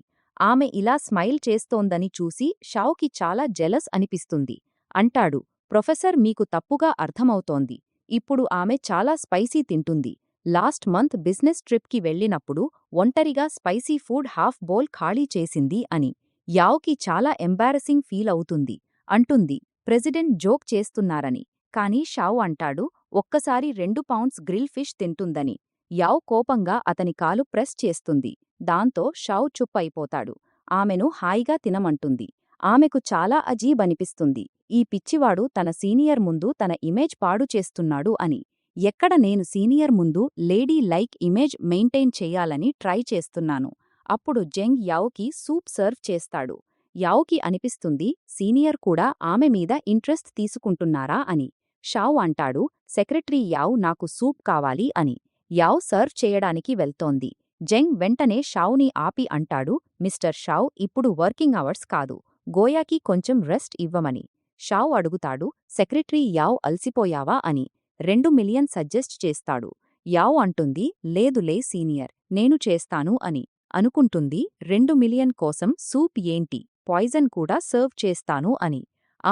ఆమె ఇలా స్మైల్ చేస్తోందని చూసి షావ్కి చాలా జెలస్ అనిపిస్తుంది. అంటాడు, ప్రొఫెసర్ మీకు తప్పుగా అర్థమవుతోంది. ఇప్పుడు ఆమె చాలా స్పైసీ తింటుంది. లాస్ట్ మంత్ బిజినెస్ ట్రిప్కి వెళ్ళినప్పుడు ఒంటరిగా స్పైసీ ఫుడ్ హాఫ్ బౌల్ ఖాళీ చేసింది అని. యావ్కి చాలా ఎంబారసింగ్ ఫీల్ అవుతుంది. అంటుంది, ప్రెసిడెంట్ జోక్ చేస్తున్నారని. కానీ షావ్ అంటాడు, ఒక్కసారి 2 పౌండ్స్ గ్రిల్ ఫిష్ తింటుందని. యావ్ కోపంగా అతని కాలు ప్రెస్ చేస్తుంది. దాంతో షావ్ చుప్పైపోతాడు. ఆమెను హాయిగా తినమంటుంది. ఆమెకు చాలా అజీబనిపిస్తుంది. ఈ పిచ్చివాడు తన సీనియర్ ముందు తన ఇమేజ్ పాడు చేస్తున్నాడు అని. ఎక్కడ నేను సీనియర్ ముందు లేడీ లైక్ ఇమేజ్ మెయింటైన్ చెయ్యాలని ట్రై చేస్తున్నాను. అప్పుడు జెంగ్ యావ్కి సూప్ సర్వ్ చేస్తాడు. యావ్కి అనిపిస్తుంది, సీనియర్ కూడా ఆమె మీద ఇంట్రెస్ట్ తీసుకుంటున్నారా అని. షావ్ అంటాడు, సెక్రటరీ యావ్ నాకు సూప్ కావాలి అని. యావ్ సర్వ్ చేయడానికి వెళ్తోంది. జెంగ్ వెంటనే షావ్ని ఆపి అంటాడు, మిస్టర్ షావ్, ఇప్పుడు వర్కింగ్ అవర్స్ కాదు, గోయాకి కొంచెం రెస్ట్ ఇవ్వమని. షావ్ అడుగుతాడు, సెక్రటరీ యావ్ అల్సిపోయావా అని. 2 మిలియన్ సజెస్ట్ చేస్తాడు. యావ్ అంటుంది, లేదులే సీనియర్, నేను చేస్తాను అని. అనుకుంటుంది, 2 మిలియన్ కోసం సూప్ ఏంటి, పాయిజన్ కూడా సర్వ్ చేస్తాను అని.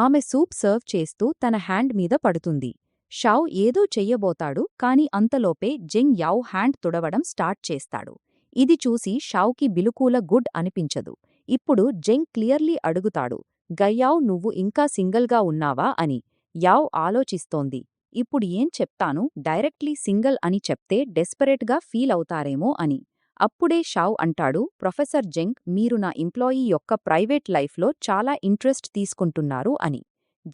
ఆమె సూప్ సర్వ్ చేస్తూ తన హ్యాండ్ మీద పడుతుంది. షావ్ ఏదో చెయ్యబోతాడు కాని అంతలోపే జెంగ్ యావ్ హ్యాండ్ తుడవడం స్టార్ట్ చేస్తాడు. ఇది చూసి షావ్కి బిలుకూల గుడ్ అనిపించదు. ఇప్పుడు జెంగ్ క్లియర్లీ అడుగుతాడు, గయ్యావ్ నువ్వు ఇంకా సింగిల్గా ఉన్నావా అని. యావ్ ఆలోచిస్తోంది, ఇప్పుడు ఏం చెప్తాను, డైరెక్ట్లీ సింగిల్ అని చెప్తే డెస్పరేట్గా ఫీల్ అవుతారేమో అని. అప్పుడే షావ్ అంటాడు, ప్రొఫెసర్ జెంగ్, మీరు నా ఎంప్లాయీ యొక్క ప్రైవేట్ లైఫ్లో చాలా ఇంట్రెస్ట్ తీసుకుంటున్నారు అని.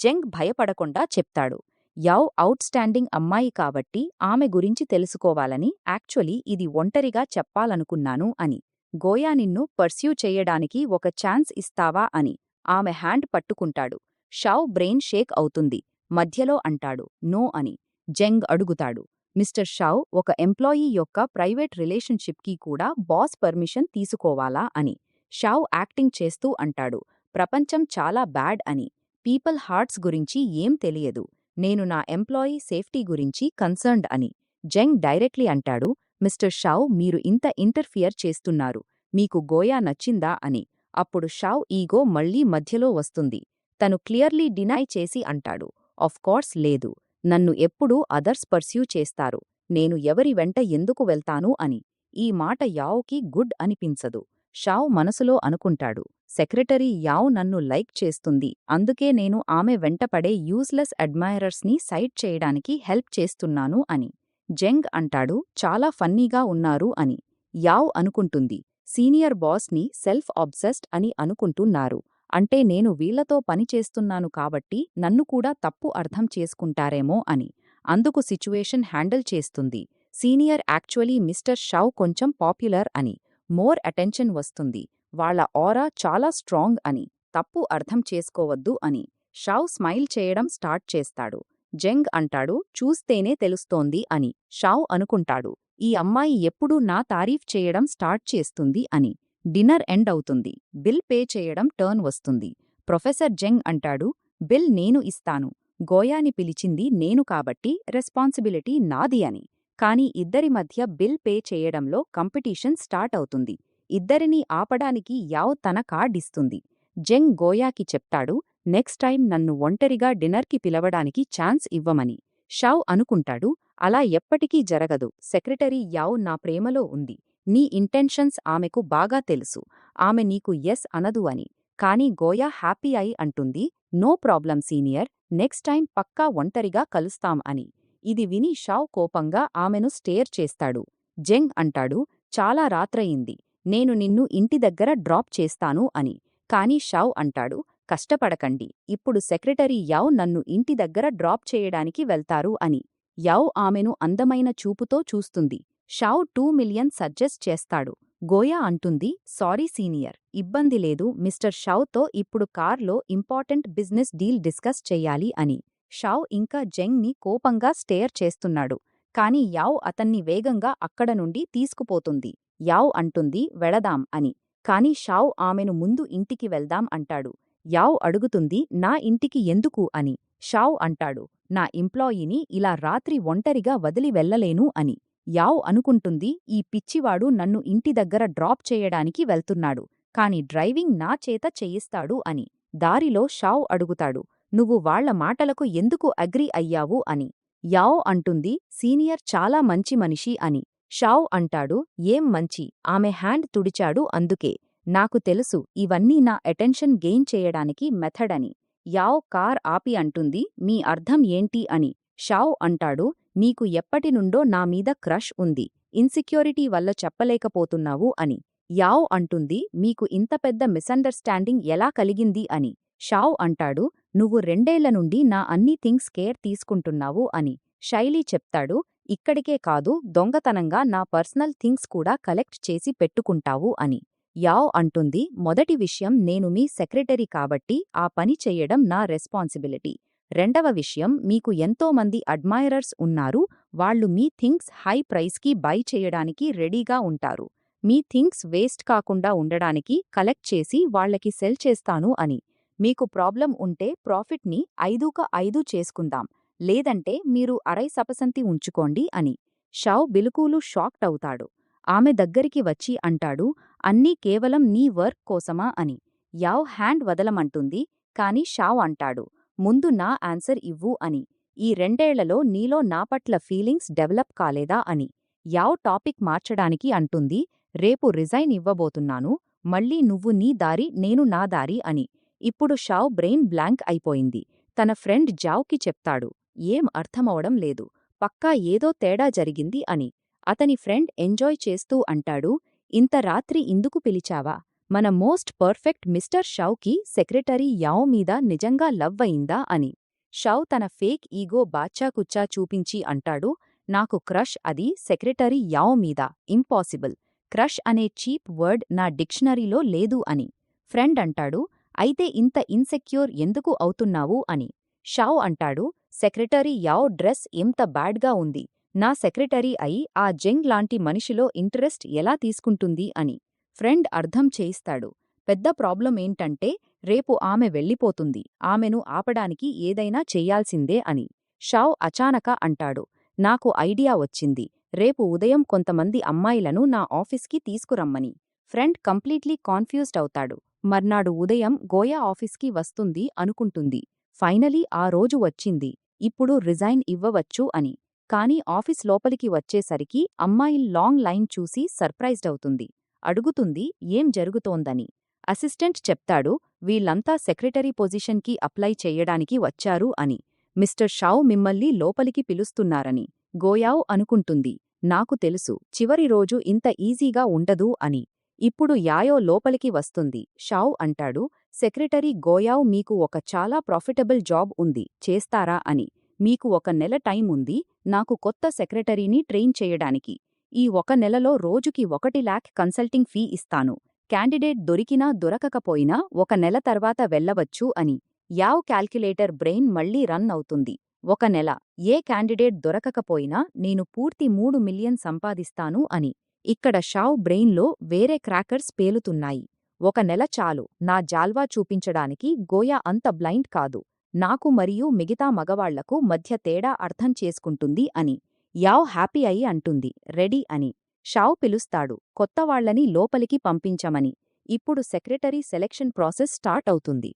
జెంగ్ భయపడకుండా చెప్తాడు, యావ్ అవుట్స్టాండింగ్ అమ్మాయి కాబట్టి ఆమె గురించి తెలుసుకోవాలని యాక్చువల్లీ ఇది ఒంటరిగా చెప్పాలనుకున్నాను అని. గోయా నిన్ను పర్స్యూ చెయ్యడానికి ఒక ఛాన్స్ ఇస్తావా అని. ఆమె హ్యాండ్ పట్టుకుంటాడు. షావ్ బ్రెయిన్ షేక్ అవుతుంది. మధ్యలో అంటాడు, నో అని. జెంగ్ అడుగుతాడు, మిస్టర్ షావ్, ఒక ఎంప్లాయీ యొక్క ప్రైవేట్ రిలేషన్షిప్కి కూడా బాస్ పర్మిషన్ తీసుకోవాలా అని. షావ్ యాక్టింగ్ చేస్తూ అంటాడు, ప్రపంచం చాలా బ్యాడ్ అని. పీపుల్ హార్ట్స్ గురించి ఏం తెలియదు. నేను నా ఎంప్లాయీ సేఫ్టీ గురించి కన్సర్న్డ్ అని. జెంగ్ డైరెక్ట్లీ అంటాడు, మిస్టర్ షావ్, మీరు ఇంత ఇంటర్ఫియర్ చేస్తున్నారు. మీకు గోయా నచ్చిందా అని. అప్పుడు షావ్ ఈగో మళ్లీ మధ్యలో వస్తుంది. తను క్లియర్లీ డినై చేసి అంటాడు, ఆఫ్ కోర్స్ లేదు. నన్ను ఎప్పుడూ అదర్స్ పర్స్యూ చేస్తారు. నేను ఎవరి వెంట ఎందుకు వెళ్తాను అని. ఈ మాట యావ్కి గుడ్ అనిపించదు. షావ్ మనసులో అనుకుంటాడు, సెక్రటరీ యావ్ నన్ను లైక్ చేస్తుంది, అందుకే నేను ఆమె వెంటపడే యూజ్లెస్ అడ్మైరర్స్ని సైడ్ చేయడానికి హెల్ప్ చేస్తున్నాను అని. జెంగ్ అంటాడు, చాలా ఫన్నీగా ఉన్నారు అని. యావ్ అనుకుంటుంది, సీనియర్ బాస్ని సెల్ఫ్ ఆబ్సెస్డ్ అని అనుకుంటున్నారు. అంటే నేను వీళ్లతో పనిచేస్తున్నాను కాబట్టి నన్ను కూడా తప్పు అర్థం చేసుకుంటారేమో అని. అందుకు సిచ్యువేషన్ హ్యాండిల్ చేస్తుంది. సీనియర్ యాక్చువల్లీ మిస్టర్ షావ్ కొంచెం పాపులర్ అని. మోర్ అటెన్షన్ వస్తుంది, వాళ్ళ ఆరా చాలా స్ట్రాంగ్ అని, తప్పు అర్థం చేసుకోవద్దు అని. షావ్ స్మైల్ చేయడం స్టార్ట్ చేస్తాడు. జెంగ్ అంటాడు, చూస్తేనే తెలుస్తోంది అని. షావ్ అనుకుంటాడు, ఈ అమ్మాయి ఎప్పుడూ నా తారీఫ్ చేయడం స్టార్ట్ చేస్తుంది అని. డిన్నర్ ఎండ్ అవుతుంది. బిల్ పే చేయడం టర్న్ వస్తుంది. ప్రొఫెసర్ జెంగ్ అంటాడు, బిల్ నేను ఇస్తాను. గోయాని పిలిచింది నేను కాబట్టి రెస్పాన్సిబిలిటీ నాది అని. కాని ఇద్దరి మధ్య బిల్ పే చేయడంలో కాంపిటీషన్ స్టార్ట్ అవుతుంది. ఇద్దరినీ ఆపడానికి యావ్ తన కార్డిస్తుంది. జెంగ్ గోయాకి చెప్తాడు, నెక్స్ట్ టైం నన్ను ఒంటరిగా డిన్నర్కి పిలవడానికి ఛాన్స్ ఇవ్వమని. షావ్ అనుకుంటాడు, అలా ఎప్పటికీ జరగదు. సెక్రటరీ యావ్ నా ప్రేమలో ఉంది. నీ ఇంటెన్షన్స్ ఆమెకు బాగా తెలుసు. ఆమె నీకు ఎస్ అనదు అని. కాని గోయా హ్యాపీ అయి అంటుంది, no problem senior, next time పక్కా ఒంటరిగా కలుస్తాం అని. ఇది విని షావ్ కోపంగా ఆమెను స్టేర్ చేస్తాడు. జెంగ్ అంటాడు, చాలా రాత్రయింది, నేను నిన్ను ఇంటి దగ్గర డ్రాప్ చేస్తాను అని. కాని షావ్ అంటాడు, కష్టపడకండి, ఇప్పుడు సెక్రటరీ యావ్ నన్ను ఇంటి దగ్గర డ్రాప్ చేయడానికి వెళ్తారు అని. యావ్ ఆమెను అందమైన చూపుతో చూస్తుంది. షావ్ 2 మిలియన్ సజెస్ట్ చేస్తాడు. గోయా అంటుంది, సారీ సీనియర్, ఇబ్బంది లేదు, మిస్టర్ షావ్తో ఇప్పుడు కార్లో ఇంపార్టెంట్ బిజినెస్ డీల్ డిస్కస్ చెయ్యాలి అని. షావ్ ఇంకా జెంగ్ని కోపంగా స్టేర్ చేస్తున్నాడు. కాని యావ్ అతన్ని వేగంగా అక్కడ నుండి తీసుకుపోతుంది. యావ్ అంటుంది, వెళదాం అని. కాని షావ్ ఆమెను ముందు ఇంటికి వెళ్దాం అంటాడు. యావ్ అడుగుతుంది, నా ఇంటికి ఎందుకు అని. షావ్ అంటాడు, నా ఎంప్లాయీని ఇలా రాత్రి ఒంటరిగా వదిలి వెళ్ళలేను అని. యావ్ అనుకుంటుంది, ఈ పిచ్చివాడు నన్ను ఇంటి దగ్గర డ్రాప్ చేయడానికి వెళ్తున్నాడు, కాని డ్రైవింగ్ నా చేత చేయిస్తాడు అని. దారిలో షావ్ అడుగుతాడు, నువ్వు వాళ్ల మాటలకు ఎందుకు అగ్రీ అయ్యావు అని. యావ్ అంటుంది, సీనియర్ చాలా మంచి మనిషి అని. షావ్ అంటాడు, ఏం మంచి, ఆమె హ్యాండ్ తుడిచాడు అందుకే. నాకు తెలుసు, ఇవన్నీ నా అటెన్షన్ గెయిన్ చేయడానికి మెథడ్ అని. యావ్ కార్ ఆపి అంటుంది, మీ అర్థం ఏంటి అని. షావ్ అంటాడు, నీకు ఎప్పటినుండో నా మీద క్రష్ ఉంది, ఇన్సెక్యూరిటీ వల్ల చెప్పలేకపోతున్నావు అని. యావ్ అంటుంది, మీకు ఇంత పెద్ద మిస్అండర్స్టాండింగ్ ఎలా కలిగింది అని. షావ్ అంటాడు, నువ్వు 2 ఏళ్ల నుండి నా అన్ని థింగ్స్ కేర్ తీసుకుంటున్నావు అని. శైలి చెప్తాడు, ఇక్కడికే కాదు, దొంగతనంగా నా పర్సనల్ థింగ్స్ కూడా కలెక్ట్ చేసి పెట్టుకుంటావు అని. యావ్ అంటుంది, మొదటి విషయం, నేను మీ సెక్రటరీ కాబట్టి ఆ పని చెయ్యడం నా రెస్పాన్సిబిలిటీ. రెండవ విషయం, మీకు ఎంతోమంది అడ్మైరర్స్ ఉన్నారు, వాళ్ళు మీ థింగ్స్ హై ప్రైస్కి బై చేయడానికి రెడీగా ఉంటారు. మీ థింగ్స్ వేస్ట్ కాకుండా ఉండడానికి కలెక్ట్ చేసి వాళ్లకి సెల్ చేస్తాను అని. మీకు ప్రాబ్లం ఉంటే ప్రాఫిట్ని 5/5 చేసుకుందాం, లేదంటే మీరు 60% ఉంచుకోండి అని. షావ్ బిలుకూలు షాక్డ్ అవుతాడు. ఆమె దగ్గరికి వచ్చి అంటాడు, అన్నీ కేవలం నీ వర్క్ కోసమా అని. యావ్ హ్యాండ్ వదలమంటుంది, కాని షావ్ అంటాడు, ముందు నా ఆన్సర్ ఇవ్వు అని. ఈ 2 ఏళ్లలో నీలో నాపట్ల ఫీలింగ్స్ డెవలప్ కాలేదా అని. యావ్ టాపిక్ మార్చడానికి అంటుంది, రేపు రిజైన్ ఇవ్వబోతున్నాను, మళ్ళీ నువ్వు నీ దారి నేను నా దారి అని. ఇప్పుడు షావ్ బ్రెయిన్ బ్లాంక్ అయిపోయింది. తన ఫ్రెండ్ జావ్కి చెప్తాడు, ఏం అర్థమవడం లేదు, పక్కా ఏదో తేడా జరిగింది అని. అతని ఫ్రెండ్ ఎంజాయ్ చేస్తూ అంటాడు, ఇంత రాత్రి ఇందుకు పిలిచావా? మన మోస్ట్ పర్ఫెక్ట్ మిస్టర్ షావ్కి సెక్రటరీ యావ్ మీద నిజంగా లవ్ అయిందా అని. షావ్ తన ఫేక్ ఈగో బాచ్చాకుచ్చా చూపించి అంటాడు, నాకు క్రష్ అది సెక్రటరీ యావ్ మీద, ఇంపాసిబుల్. క్రష్ అనే చీప్ వర్డ్ నా డిక్షనరీలో లేదు అని. ఫ్రెండ్ అంటాడు, అయితే ఇంత ఇన్సెక్యూర్ ఎందుకు అవుతున్నావు అని. షావ్ అంటాడు, సెక్రటరీ యావ్ డ్రెస్ ఎంత బ్యాడ్గా ఉంది, నా సెక్రటరీ అయి ఆ జెంగ్ లాంటి మనిషిలో ఇంట్రెస్ట్ ఎలా తీసుకుంటుంది అని. ఫ్రెండ్ అర్థం చేయిస్తాడు, పెద్ద ప్రాబ్లం ఏంటంటే రేపు ఆమె వెళ్ళిపోతుంది, ఆమెను ఆపడానికి ఏదైనా చెయ్యాల్సిందే అని. షావ్ అచానక అంటాడు, నాకు ఐడియా వచ్చింది, రేపు ఉదయం కొంతమంది అమ్మాయిలను నా ఆఫీస్కి తీసుకురమ్మని. ఫ్రెండ్ కంప్లీట్లీ కాన్ఫ్యూజ్డ్ అవుతాడు. మర్నాడు ఉదయం గోయా ఆఫీస్కి వస్తుంది అనుకుంటుంది. ఫైనలీ ఆ రోజు వచ్చింది, ఇప్పుడు రిజైన్ ఇవ్వవచ్చు అని. కాని ఆఫీస్ లోపలికి వచ్చేసరికి అమ్మాయిల్ లాంగ్ లైన్ చూసి సర్ప్రైజ్డ్ అవుతుంది. అడుగుతుంది, ఏం జరుగుతోందని. అసిస్టెంట్ చెప్తాడు, వీళ్లంతా సెక్రటరీ పొజిషన్కి అప్లై చెయ్యడానికి వచ్చారు అని. మిస్టర్ షావ్ మిమ్మల్ని లోపలికి పిలుస్తున్నారని. గోయావ్ అనుకుంటుంది, నాకు తెలుసు, చివరి రోజు ఇంత ఈజీగా ఉండదు అని. ఇప్పుడు యాయో లోపలికి వస్తుంది. షావ్ అంటాడు, సెక్రటరీ గోయావ్, మీకు ఒక చాలా ప్రాఫిటబుల్ జాబ్ ఉంది, చేస్తారా అని. మీకు 1 నెల టైం ఉంది, నాకు కొత్త సెక్రటరీని ట్రైన్ చేయడానికి. ఈ 1 నెలలో రోజుకి 1 లక్ష కన్సల్టింగ్ ఫీ ఇస్తాను. క్యాండిడేట్ దొరికినా దొరకకపోయినా 1 నెల తర్వాత వెళ్ళవచ్చు అని. యావ్ క్యాల్క్యులేటర్ బ్రెయిన్ మళ్లీ రన్ అవుతుంది. 1 నెల, ఏ క్యాండిడేట్ దొరకకపోయినా నేను పూర్తి 3 మిలియన్ సంపాదిస్తాను అని. ఇక్కడ షావ్ బ్రెయిన్లో వేరే క్రాకర్స్ పేలుతున్నాయి. 1 నెల చాలు నా జాల్వా చూపించడానికి. గోయా అంత బ్లైండ్ కాదు. నాకు మరియు మిగతా మగవాళ్లకు మధ్య తేడా అర్థం చేసుకుంటుంది అని. యావ్ హ్యాపీ అయి అంటుంది, రెడీ అని. షావ్ పిలుస్తాడు, కొత్తవాళ్లని లోపలికి పంపించమని. ఇప్పుడు సెక్రటరీ సెలెక్షన్ ప్రాసెస్ స్టార్ట్ అవుతుంది.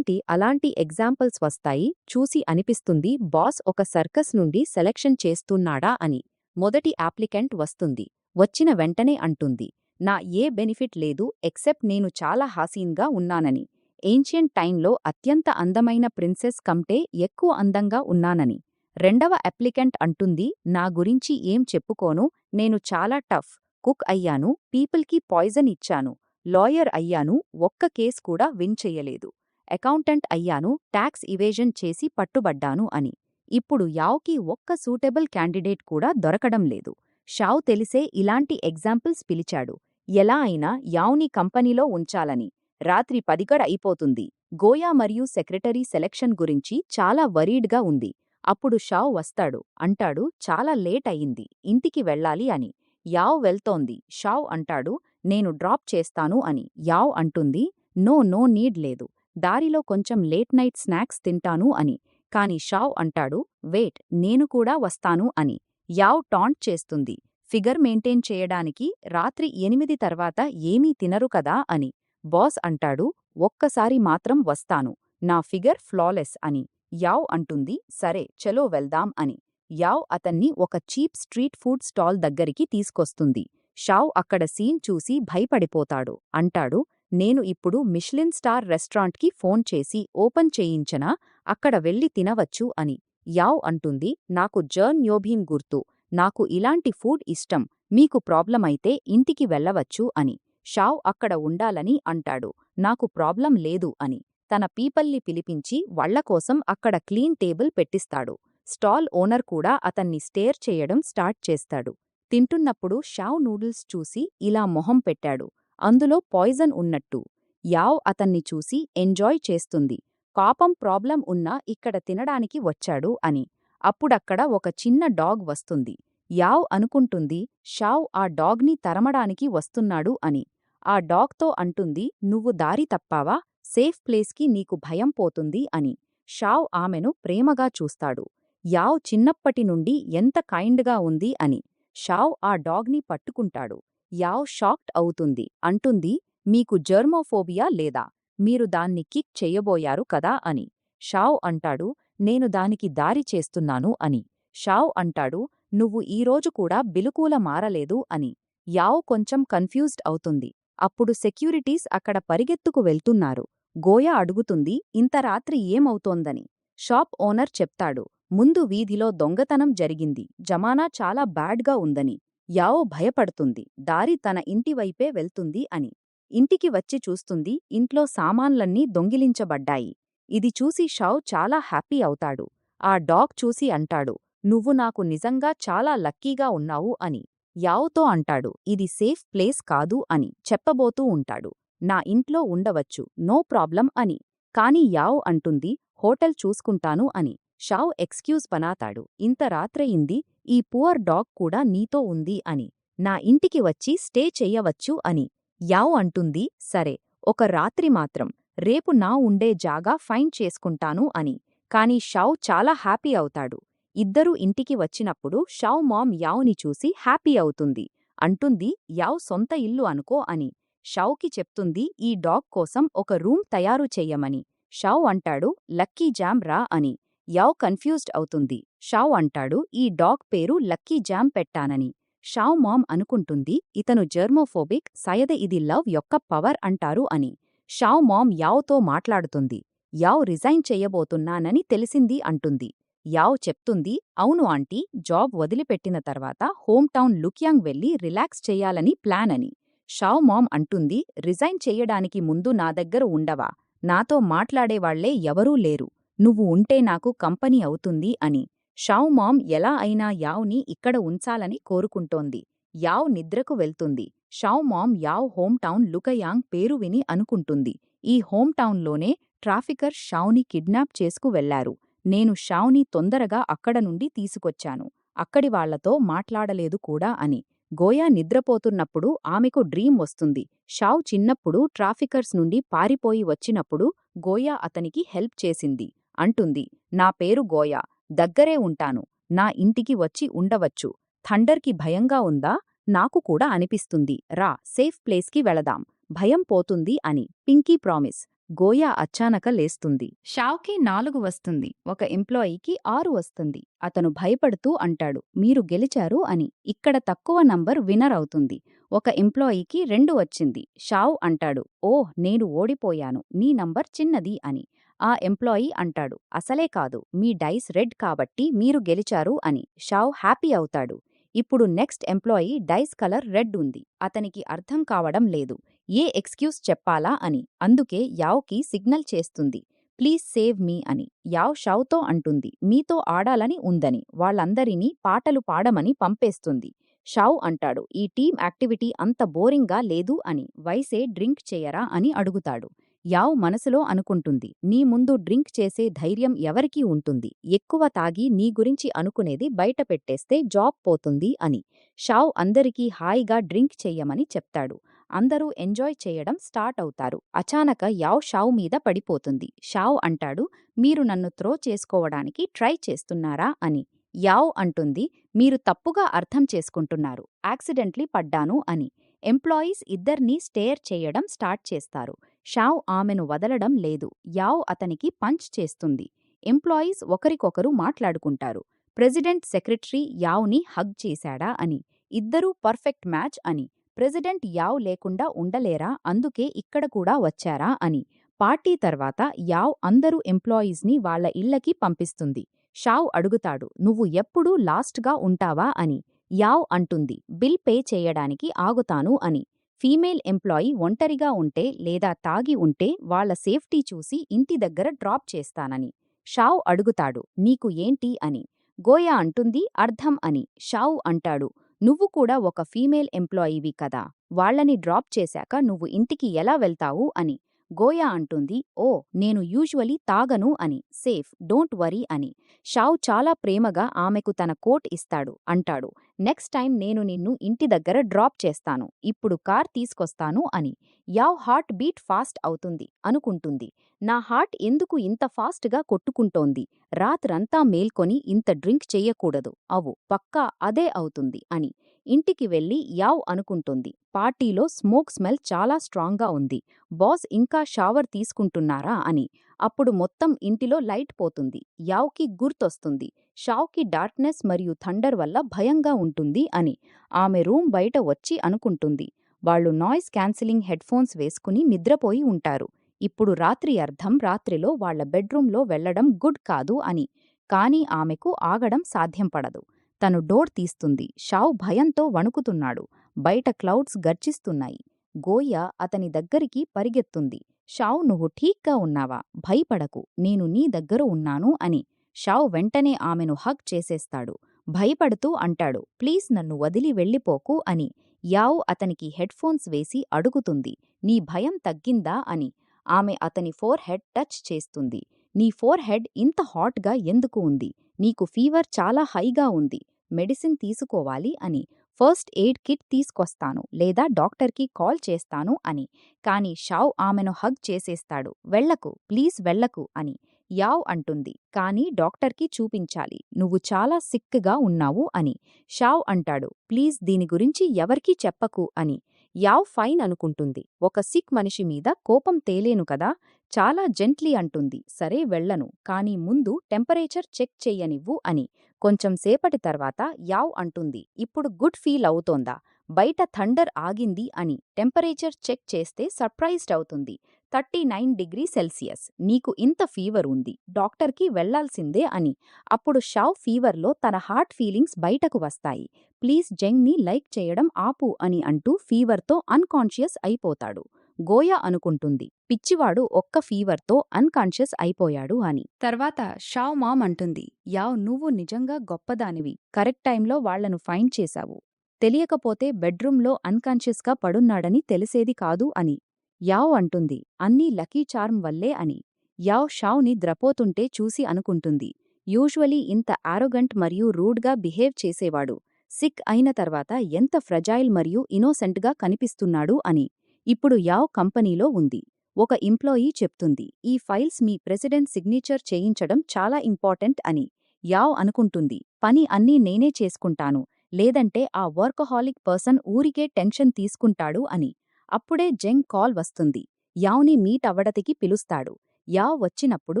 అలాంటి ఎగ్జాంపుల్స్ వస్తాయి. చూసి అనిపిస్తుంది బాస్ ఒక సర్కస్ నుండి సెలెక్షన్ చేస్తున్నాడా అని. మొదటి అప్లికెంట్ వస్తుంది. వచ్చిన వెంటనే అంటుంది, నా ఏ బెనిఫిట్ లేదు ఎక్సెప్ట్ నేను చాలా హాసీన్గా ఉన్నానని. ఏన్షియంట్ టైంలో అత్యంత అందమైన ప్రిన్సెస్ కంటే ఎక్కువ అందంగా ఉన్నానని. రెండవ అప్లికెంట్ అంటుంది, నా గురించి ఏం చెప్పుకోను, నేను చాలా టఫ్ కుక్ అయ్యాను, పీపుల్కి పాయిజన్ ఇచ్చాను, లాయర్ అయ్యాను, ఒక్క కేస్ కూడా విన్ చెయ్యలేదు, అకౌంటెంట్ అయ్యాను, ట్యాక్స్ ఇవేజన్ చేసి పట్టుబడ్డాను అని. ఇప్పుడు యావ్కి ఒక్క సూటబుల్ క్యాండిడేట్ కూడా దొరకడం లేదు. షావ్ తెలిసే ఇలాంటి ఎగ్జాంపుల్స్ పిలిచాడు. ఎలా అయినా యావ్ని కంపెనీలో ఉంచాలని. రాత్రి 10 అయిపోతుంది. గోయా మరియు సెక్రటరీ సెలెక్షన్ గురించి చాలా వరీడ్గా ఉంది. అప్పుడు షావ్ వస్తాడు. అంటాడు, చాలా లేట్ అయింది, ఇంటికి వెళ్ళాలి అని. యావ్ వెళ్తోంది. షావ్ అంటాడు, నేను డ్రాప్ చేస్తాను అని. యావ్ అంటుంది, నో నీడ్ లేదు, దారిలో కొంచెం లేట్ నైట్ స్నాక్స్ తింటాను అని. కాని షావ్ అంటాడు, వెయిట్, నేను కూడా వస్తాను అని. యావ్ టాంట్ చేస్తుంది, ఫిగర్ మెయింటైన్ చేయడానికి రాత్రి 8 తర్వాత ఏమీ తినరు కదా అని. బాస్ అంటాడు, ఒక్కసారి మాత్రం వస్తాను, నా ఫిగర్ ఫ్లాలెస్ అని. యావ్ అంటుంది, సరే చలో వెళ్దాం అని. యావ్ అతన్ని ఒక చీప్ స్ట్రీట్ ఫుడ్ స్టాల్ దగ్గరికి తీసుకొస్తుంది. షావ్ అక్కడ సీన్ చూసి భయపడిపోతాడు. అంటాడు, నేను ఇప్పుడు మిష్లిన్ స్టార్ రెస్టారెంట్కి ఫోన్ చేసి ఓపెన్ చేయించనా, అక్కడ వెళ్ళి తినవచ్చు అని. యావ్ అంటుంది, నాకు జర్న్ యోభీన్ గుర్తు, నాకు ఇలాంటి ఫుడ్ ఇష్టం, మీకు ప్రాబ్లమైతే ఇంటికి వెళ్ళవచ్చు అని. షావ్ అక్కడ ఉండాలని అంటాడు, నాకు ప్రాబ్లం లేదు అని. తన పీపల్ని పిలిపించి వాళ్లకోసం అక్కడ క్లీన్ టేబుల్ పెట్టిస్తాడు. స్టాల్ ఓనర్ కూడా అతన్ని స్టేర్ చేయడం స్టార్ట్ చేస్తాడు. తింటున్నప్పుడు షావ్ నూడిల్స్ చూసి ఇలా మొహం పెట్టాడు, అందులో పాయిజన్ ఉన్నట్టు. యావ్ అతన్ని చూసి ఎంజాయ్ చేస్తుంది. పాపం ప్రాబ్లం ఉన్నా ఇక్కడ తినడానికి వచ్చాడు అని. అప్పుడక్కడ ఒక చిన్న డాగ్ వస్తుంది. యావ్ అనుకుంటుంది, షావ్ ఆ డాగ్ని తరమడానికి వస్తున్నాడు అని. ఆ డాగ్తో అంటుంది, నువ్వు దారి తప్పావా, సేఫ్ ప్లేస్కి నీకు భయం పోతుంది అని. షావ్ ఆమెను ప్రేమగా చూస్తాడు. యావ్ చిన్నప్పటి నుండి ఎంత కైండ్గా ఉంది అని. షావ్ ఆ డాగ్ని పట్టుకుంటాడు. యావ్ షాక్డ్ అవుతుంది. అంటుంది, మీకు జర్మోఫోబియా లేదా, మీరు దాన్ని కిక్ చెయ్యబోయారు కదా అని. షావ్ అంటాడు, నేను దానికి దారి చేస్తున్నాను అని. షావ్ అంటాడు, నువ్వు ఈరోజు కూడా బిలుకూల మారలేదు అని. యావ్ కొంచెం కన్ఫ్యూజ్డ్ అవుతుంది. అప్పుడు సెక్యూరిటీస్ అక్కడ పరిగెత్తుకు వెళ్తున్నారు. గోయా అడుగుతుంది, ఇంత రాత్రి ఏమవుతోందని. షాప్ ఓనర్ చెప్తాడు, ముందు వీధిలో దొంగతనం జరిగింది, జమానా చాలా బ్యాడ్గా ఉందని. యావ్ భయపడుతుంది. దారి తన ఇంటివైపే వెళ్తుంది అని. ఇంటికి వచ్చి చూస్తుంది, ఇంట్లో సామాన్లన్నీ దొంగిలించబడ్డాయి. ఇది చూసి షావ్ చాలా హ్యాపీ అవుతాడు. ఆ డాగ్ చూసి అంటాడు, నువ్వు నాకు నిజంగా చాలా లక్కీగా ఉన్నావు అని. యావ్తో అంటాడు, ఇది సేఫ్ ప్లేస్ కాదు అని చెప్పబోతూ ఉంటాడు. నా ఇంట్లో ఉండవచ్చు, నో ప్రాబ్లం అని. కాని యావ్ అంటుంది, హోటల్ చూసుకుంటాను అని. షావ్ ఎక్స్క్యూజ్ పనాతాడు, ఇంత రాత్రయింది, ఈ పువర్ డాగ్ కూడా నీతో ఉంది అని. నా ఇంటికి వచ్చి స్టే చెయ్యవచ్చు అని. యావ్ అంటుంది, సరే, ఒక రాత్రి మాత్రం, రేపు నా ఉండే జాగా ఫైండ్ చేసుకుంటాను అని. కాని షావ్ చాలా హ్యాపీ అవుతాడు. ఇద్దరూ ఇంటికి వచ్చినప్పుడు షావ్ మామ్ యావ్ని చూసి హ్యాపీ అవుతుంది. అంటుంది, యావ్ సొంత ఇల్లు అనుకో అని. షావ్కి చెప్తుంది, ఈ డాగ్ కోసం ఒక రూమ్ తయారు చెయ్యమని. షావ్ అంటాడు, లక్కీ జామ్ రా అని. యావ్ కన్ఫ్యూజ్డ్ అవుతుంది. షావ్ అంటాడు, ఈ డాగ్ పేరు లక్కీ జామ్ పెట్టానని. షావ్ మామ్ అనుకుంటుంది, ఇతను జర్మోఫోబిక్, సయద ఇది లవ్ యొక్క పవర్ అంటారు అని. షావ్ మామ్ యావ్తో మాట్లాడుతుంది. యావ్ రిజైన్ చెయ్యబోతున్నానని తెలిసింది అంటుంది. యావ్ చెప్తుంది, అవును ఆంటీ, జాబ్ వదిలిపెట్టిన తర్వాత హోమ్ టౌన్ లుక్యాంగ్ వెళ్లి రిలాక్స్ చెయ్యాలని ప్లాన్ అని. షావ్ మామ్ అంటుంది, రిజైన్ చెయ్యడానికి ముందు నా దగ్గర ఉండవా, నాతో మాట్లాడేవాళ్లే ఎవరూ లేరు, నువ్వు ఉంటే నాకు కంపెనీ అవుతుంది అని. షావ్ మామ్ ఎలా అయినా యావ్ని ఇక్కడ ఉంచాలని కోరుకుంటోంది. యావ్ నిద్రకు వెళ్తుంది. షావ్ మామ్ యావ్ హోమ్ టౌన్ లుకయాంగ్ పేరు విని అనుకుంటుంది, ఈ హోమ్ టౌన్లోనే ట్రాఫికర్ షావ్ని కిడ్నాప్ చేసుకు వెళ్లారు. నేను షావ్ని తొందరగా అక్కడ నుండి తీసుకొచ్చాను. అక్కడి వాళ్లతో మాట్లాడలేదు కూడా అని. గోయా నిద్రపోతున్నప్పుడు ఆమెకు డ్రీమ్ వస్తుంది. షావ్ చిన్నప్పుడు ట్రాఫికర్స్ నుండి పారిపోయి వచ్చినప్పుడు గోయా అతనికి హెల్ప్ చేసింది. అంటుంది, నా పేరు గోయా, దగ్గరే ఉంటాను, నా ఇంటికి వచ్చి ఉండవచ్చు. థండర్కి భయంగా ఉందా? నాకు కూడా అనిపిస్తుంది, రా సేఫ్ ప్లేస్కి వెళదాం, భయం పోతుంది అని. పింకీ ప్రామిస్. గోయా అచ్చానక లేస్తుంది. షావ్కి 4 వస్తుంది, ఒక ఎంప్లాయీకి 6 వస్తుంది. అతను భయపడుతూ అంటాడు, మీరు గెలిచారు అని. ఇక్కడ తక్కువ నంబర్ విన్నర్ అవుతుంది. ఒక ఎంప్లాయీకి 2 వచ్చింది. షావ్ అంటాడు, ఓహ్ నేను ఓడిపోయాను, నీ నంబర్ చిన్నది అని. ఆ ఎంప్లాయీ అంటాడు, అసలే కాదు, మీ డైస్ రెడ్ కాబట్టి మీరు గెలిచారు అని. షావ్ హ్యాపీ అవుతాడు. ఇప్పుడు next employee dice colour red ఉంది. అతనికి అర్థం కావడం లేదు, ఏ ఎక్స్క్యూజ్ చెప్పాలా అని. అందుకే యావ్కి సిగ్నల్ చేస్తుంది, ప్లీజ్ సేవ్ మీ అని. యావ్ షావ్తో అంటుంది, మీతో ఆడాలని ఉందని, వాళ్ళందరినీ పాటలు పాడమని పంపేస్తుంది. షావ్ అంటాడు, ఈ టీమ్ యాక్టివిటీ అంత బోరింగ్గా లేదు అని. వైసే డ్రింక్ చేయరా అని అడుగుతాడు. యావ్ మనసులో అనుకుంటుంది, నీ ముందు డ్రింక్ చేసే ధైర్యం ఎవరికీ ఉంటుంది? ఎక్కువ తాగి నీ గురించి అనుకునేది బయట పెట్టేస్తే జాబ్ పోతుంది అని. షావ్ అందరికీ హాయిగా డ్రింక్ చెయ్యమని చెప్తాడు. అందరూ ఎంజాయ్ చేయడం స్టార్ట్ అవుతారు. అచానక యావ్ షావ్ మీద పడిపోతుంది. షావ్ అంటాడు, మీరు నన్ను త్రో చేసుకోవడానికి ట్రై చేస్తున్నారా అని. యావ్ అంటుంది, మీరు తప్పుగా అర్థం చేసుకుంటున్నారు, యాక్సిడెంట్లీ పడ్డాను అని. ఎంప్లాయీస్ ఇద్దర్నీ స్టేర్ చేయడం స్టార్ట్ చేస్తారు. షావ్ ఆమెను వదలడం లేదు. యావ్ అతనికి పంచ్ చేస్తుంది. ఎంప్లాయీస్ ఒకరికొకరు మాట్లాడుకుంటారు. ప్రెసిడెంట్ సెక్రటరీ యావ్ని హగ్ చేశాడా అని. ఇద్దరూ పర్ఫెక్ట్ మ్యాచ్ అని. ప్రెసిడెంట్ యావ్ లేకుండా ఉండలేరా, అందుకే ఇక్కడ కూడా వచ్చారా అని. పార్టీ తర్వాత యావ్ అందరూ ఎంప్లాయీస్ని వాళ్ల ఇళ్లకి పంపిస్తుంది. షావ్ అడుగుతాడు, నువ్వు ఎప్పుడూ లాస్ట్గా ఉంటావా అని. యావ్ అంటుంది, బిల్ పే చేయడానికి ఆగుతాను అని. ఫీమేల్ ఎంప్లాయీ ఒంటరిగా ఉంటే లేదా తాగి ఉంటే వాళ్ల సేఫ్టీ చూసి ఇంటి దగ్గర డ్రాప్ చేస్తానని. షావ్ అడుగుతాడు, నీకు ఏంటి అని. గోయా అంటుంది, అర్థం అని. షావ్ అంటాడు, నువ్వు కూడా ఒక ఫీమేల్ ఎంప్లాయీవి కదా, వాళ్లని డ్రాప్ చేశాక నువ్వు ఇంటికి ఎలా వెళ్తావు అని. గోయా అంటుంది, ఓ నేను యూజువలీ తాగను అని. సేఫ్, డోంట్ వరీ అని. షావ్ చాలా ప్రేమగా ఆమెకు తన కోట్ ఇస్తాడు. అంటాడు, నెక్స్ట్ టైం నేను నిన్ను ఇంటి దగ్గర డ్రాప్ చేస్తాను, ఇప్పుడు కార్ తీసుకొస్తాను అని. యావ్ హార్ట్ బీట్ ఫాస్ట్ అవుతుంది. అనుకుంటుంది, నా హార్ట్ ఎందుకు ఇంత ఫాస్ట్గా కొట్టుకుంటోంది? రాత్రంతా మేల్కొని ఇంత డ్రింక్ చెయ్యకూడదు, అవు పక్కా అదే అవుతుంది అని. ఇంటికి వెళ్లి యావ్ అనుకుంటుంది, పార్టీలో స్మోక్ స్మెల్ చాలా స్ట్రాంగ్గా ఉంది, బాస్ ఇంకా షవర్ తీసుకుంటున్నారా అని. అప్పుడు మొత్తం ఇంటిలో లైట్ పోతుంది. యావ్కి గుర్తొస్తుంది, షావ్కి డార్క్నెస్ మరియు థండర్ వల్ల భయంగా ఉంటుంది అని. ఆమె రూమ్ బయట వచ్చి అనుకుంటుంది, వాళ్ళు నాయిస్ క్యాన్సిలింగ్ హెడ్ఫోన్స్ వేసుకుని నిద్రపోయి ఉంటారు. ఇప్పుడు రాత్రి అర్థం రాత్రిలో వాళ్ల బెడ్రూంలో వెళ్లడం గుడ్ కాదు అని. కాని ఆమెకు ఆగడం సాధ్యం పడదు. తను డోర్ తీస్తుంది. షావ్ భయంతో వణుకుతున్నాడు. బయట క్లౌడ్స్ గర్జిస్తున్నాయి. గోయా అతని దగ్గరికి పరిగెత్తుంది. షావ్, నువ్వు ఠీక్గా ఉన్నావా? భయపడకు, నేను నీ దగ్గర ఉన్నాను అని. షావ్ వెంటనే ఆమెను హగ్ చేసేస్తాడు. భయపడుతూ అంటాడు, ప్లీజ్ నన్ను వదిలి వెళ్ళిపోకు అని. యావ్ అతనికి హెడ్ఫోన్స్ వేసి అడుగుతుంది, నీ భయం తగ్గిందా అని. ఆమె అతని ఫోర్ హెడ్ టచ్ చేస్తుంది. నీ ఫోర్ హెడ్ ఇంత హాట్గా ఎందుకు ఉంది? నీకు ఫీవర్ చాలా హైగా ఉంది, మెడిసిన్ తీసుకోవాలి అని. ఫస్ట్ ఎయిడ్ కిట్ తీసుకొస్తాను లేదా డాక్టర్కి కాల్ చేస్తాను అని. కాని షావ్ ఆమెను హగ్ చేసేస్తాడు. వెళ్లకు, ప్లీజ్ వెళ్లకు అని. యావ్ అంటుంది, కానీ డాక్టర్కి చూపించాలి, నువ్వు చాలా సిక్గా ఉన్నావు అని. షావ్ అంటాడు, ప్లీజ్ దీని గురించి ఎవరికీ చెప్పకు అని. యావ్ ఫైన్ అనుకుంటుంది. ఒక సిక్ మనిషి మీద కోపం తేలేను కదా. చాలా జెంట్లీ అంటుంది, సరే వెళ్లను, కానీ ముందు టెంపరేచర్ చెక్ చెయ్యనివ్వు అని. కొంచెం సేపటి తర్వాత యావ్ అంటుంది, ఇప్పుడు గుడ్ ఫీల్ అవుతోందా? బయట థండర్ ఆగింది అని. టెంపరేచర్ చెక్ చేస్తే సర్ప్రైజ్డ్ అవుతుంది. 39°C. నీకు ఇంత ఫీవర్ ఉంది, డాక్టర్కి వెళ్లాల్సిందే అని. అప్పుడు షావ్ ఫీవర్లో తన హార్ట్ ఫీలింగ్స్ బయటకు వస్తాయి. ప్లీజ్ జంగ్ని లైక్ చేయడం ఆపు అని అంటూ ఫీవర్తో అన్కాన్షియస్ అయిపోతాడు. గోయా అనుకుంటుంది, పిచ్చివాడు ఒక్క ఫీవర్తో అన్కాన్షియస్ అయిపోయాడు అని. తర్వాత షావ్ మామ్ అంటుంది, యావ్ నువ్వు నిజంగా గొప్పదానివి, కరెక్ట్ టైంలో వాళ్లను ఫైండ్ చేశావు. తెలియకపోతే బెడ్రూంలో అన్కాన్షియస్గా పడున్నాడని తెలిసేది కాదు అని. యావ్ అంటుంది, అన్నీ లకీ చార్మ్ వల్లే అని. యావ్ షావ్ని ద్రపోతుంటే చూసి అనుకుంటుంది, యూజువలీ ఇంత ఆరోగంట్ మరియు రూడ్గా బిహేవ్ చేసేవాడు సిక్ అయిన తర్వాత ఎంత ఫ్రజైల్ మరియు ఇన్నోసెంట్గా కనిపిస్తున్నాడు అని. ఇప్పుడు యావ్ కంపెనీలో ఉంది. ఒక ఎంప్లాయీ చెప్తుంది, ఈ ఫైల్స్ మీ ప్రెసిడెంట్ సిగ్నేచర్ చేయించడం చాలా ఇంపార్టెంట్ అని. యావ్ అనుకుంటుంది, పని అన్నీ నేనే చేసుకుంటాను, లేదంటే ఆ వర్కహాలిక్ పర్సన్ ఊరికే టెన్షన్ తీసుకుంటాడు అని. అప్పుడే జెంగ్ కాల్ వస్తుంది. యావ్ని మీట్ అవ్వడతికి పిలుస్తాడు. యావ్ వచ్చినప్పుడు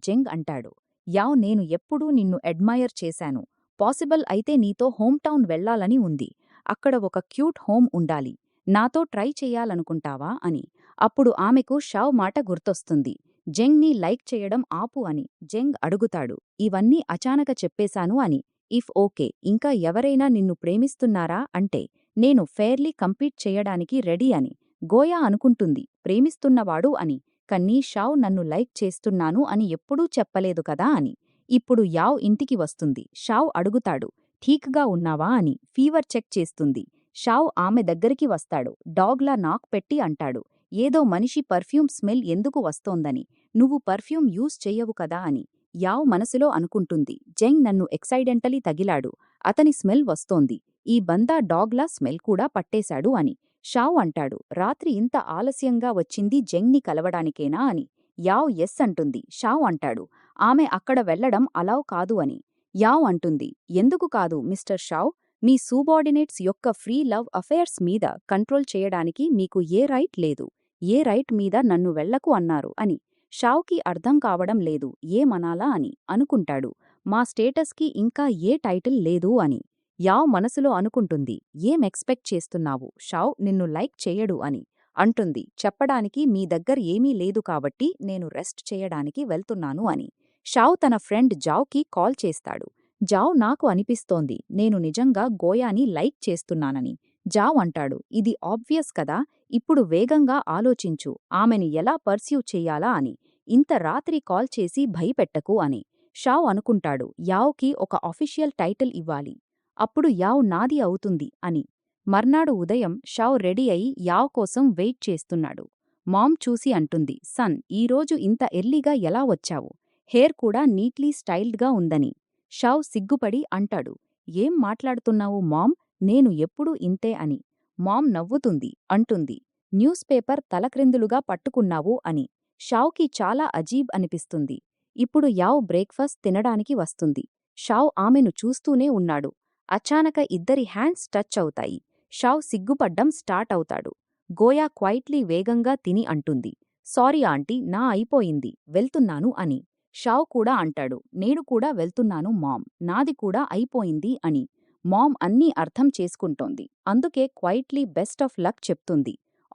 జెంగ్ అంటాడు, యావ్ నేను ఎప్పుడూ నిన్ను అడ్మైర్ చేశాను. పాసిబుల్ అయితే నీతో హోమ్ టౌన్ వెళ్లాలని ఉంది. అక్కడ ఒక క్యూట్ హోమ్ ఉండాలి. నాతో ట్రై చెయ్యాలనుకుంటావా అని. అప్పుడు ఆమెకు షావ్ మాట గుర్తొస్తుంది. జెంగ్ని లైక్ చేయడం ఆపు అని. జెంగ్ అడుగుతాడు, ఇవన్నీ అచానక చెప్పేశాను అని. ఇఫ్ ఓకే, ఇంకా ఎవరైనా నిన్ను ప్రేమిస్తున్నారా అంటే నేను ఫెయిర్లీ కంపీట్ చేయడానికి రెడీ అని. గోయా అనుకుంటుంది, ప్రేమిస్తున్నవాడు అని. కన్నీ షావ్ నన్ను లైక్ చేస్తున్నాను అని ఎప్పుడూ చెప్పలేదు కదా అని. ఇప్పుడు యావ్ ఇంటికి వస్తుంది. షావ్ అడుగుతాడు, ఠీక్గా ఉన్నావా అని. ఫీవర్ చెక్ చేస్తుంది. షావ్ ఆమె దగ్గరికి వస్తాడు. డాగ్లా నాక్ పెట్టి అంటాడు, ఏదో మనిషి పర్ఫ్యూమ్ స్మెల్ ఎందుకు వస్తోందని. నువ్వు పర్ఫ్యూమ్ యూజ్ చెయ్యవు కదా అని. యావ్ మనసులో అనుకుంటుంది, జెంగ్ నన్ను ఎక్సైడెంటలీ తగిలాడు, అతని స్మెల్ వస్తోంది. ఈ బందా డాగ్లా స్మెల్ కూడా పట్టేశాడు అని. షావ్ అంటాడు, రాత్రి ఇంత ఆలస్యంగా వచ్చింది జెంగ్ని కలవడానికేనా అని. యావ్ ఎస్ అంటుంది. షావ్ అంటాడు, ఆమె అక్కడ వెళ్లడం అలౌ కాదు అని. యావ్ అంటుంది, ఎందుకు కాదు మిస్టర్ షావ్, మీ సూబార్డినేట్స్ యొక్క ఫ్రీ లవ్ అఫైర్స్ మీద కంట్రోల్ చేయడానికి మీకు ఏ రైట్ లేదు. ఏ రైట్ మీద నన్ను వెళ్లకు అన్నారు అని. షావ్కి అర్థం కావడం లేదు, ఏమనాలా అని అనుకుంటాడు. మా స్టేటస్కి ఇంకా ఏ టైటిల్ లేదు అని. యావ్ మనసులో అనుకుంటుంది, ఏం ఎక్స్పెక్ట్ చేస్తున్నావు, షావ్ నిన్ను లైక్ చేయడు అని. అంటుంది, చెప్పడానికి మీ దగ్గర ఏమీ లేదు కాబట్టి నేను రెస్ట్ చేయడానికి వెళ్తున్నాను అని. షావ్ తన ఫ్రెండ్ జావ్కి కాల్ చేస్తాడు. జావ్ నాకు అనిపిస్తోంది నేను నిజంగా గోయాని లైక్ చేస్తున్నానని. జావ్ అంటాడు, ఇది ఆబ్వియస్ కదా, ఇప్పుడు వేగంగా ఆలోచించు, ఆమెని ఎలా పర్స్యూ చెయ్యాలా అని. ఇంత రాత్రి కాల్ చేసి భయపెట్టకు అని. షావ్ అనుకుంటాడు, యావ్కి ఒక అఫీషియల్ టైటిల్ ఇవ్వాలి. అప్పుడు యావ్ నాది అవుతుంది అని. మర్నాడు ఉదయం షావ్ రెడీ అయి యావ్ కోసం వెయిట్ చేస్తున్నాడు. మామ్ చూసి అంటుంది, సన్ ఈరోజు ఇంత ఎర్లీగా ఎలా వచ్చావు, హెయిర్ కూడా నీట్లీ స్టైల్డ్గా ఉందని. షావ్ సిగ్గుపడి అంటాడు, ఏం మాట్లాడుతున్నావు మామ్, నేను ఎప్పుడూ ఇంతే అని. మామ్ నవ్వుతుంది, అంటుంది, న్యూస్ పేపర్ తలక్రిందులుగా పట్టుకున్నావు అని. షావ్కి చాలా అజీబ్ అనిపిస్తుంది. ఇప్పుడు యావ్ బ్రేక్ఫాస్ట్ తినడానికి వస్తుంది. షావ్ ఆమెను చూస్తూనే ఉన్నాడు. అచానక ఇద్దరి హ్యాండ్స్ టచ్ అవుతాయి. షావ్ సిగ్గుపడ్డం స్టార్ట్ అవుతాడు. గోయా క్వైట్లీ వేగంగా తిని అంటుంది, సారీ ఆంటీ, నా అయిపోయింది, వెళ్తున్నాను అని. షావ్ కూడా అంటాడు, నేను కూడా వెళ్తున్నాను మామ్, నాది కూడా అయిపోయింది అని. మామ్ అన్నీ అర్థం చేసుకుంటోంది, అందుకే క్వైట్లీ బెస్ట్ ఆఫ్ లక్ చెప్తుంది.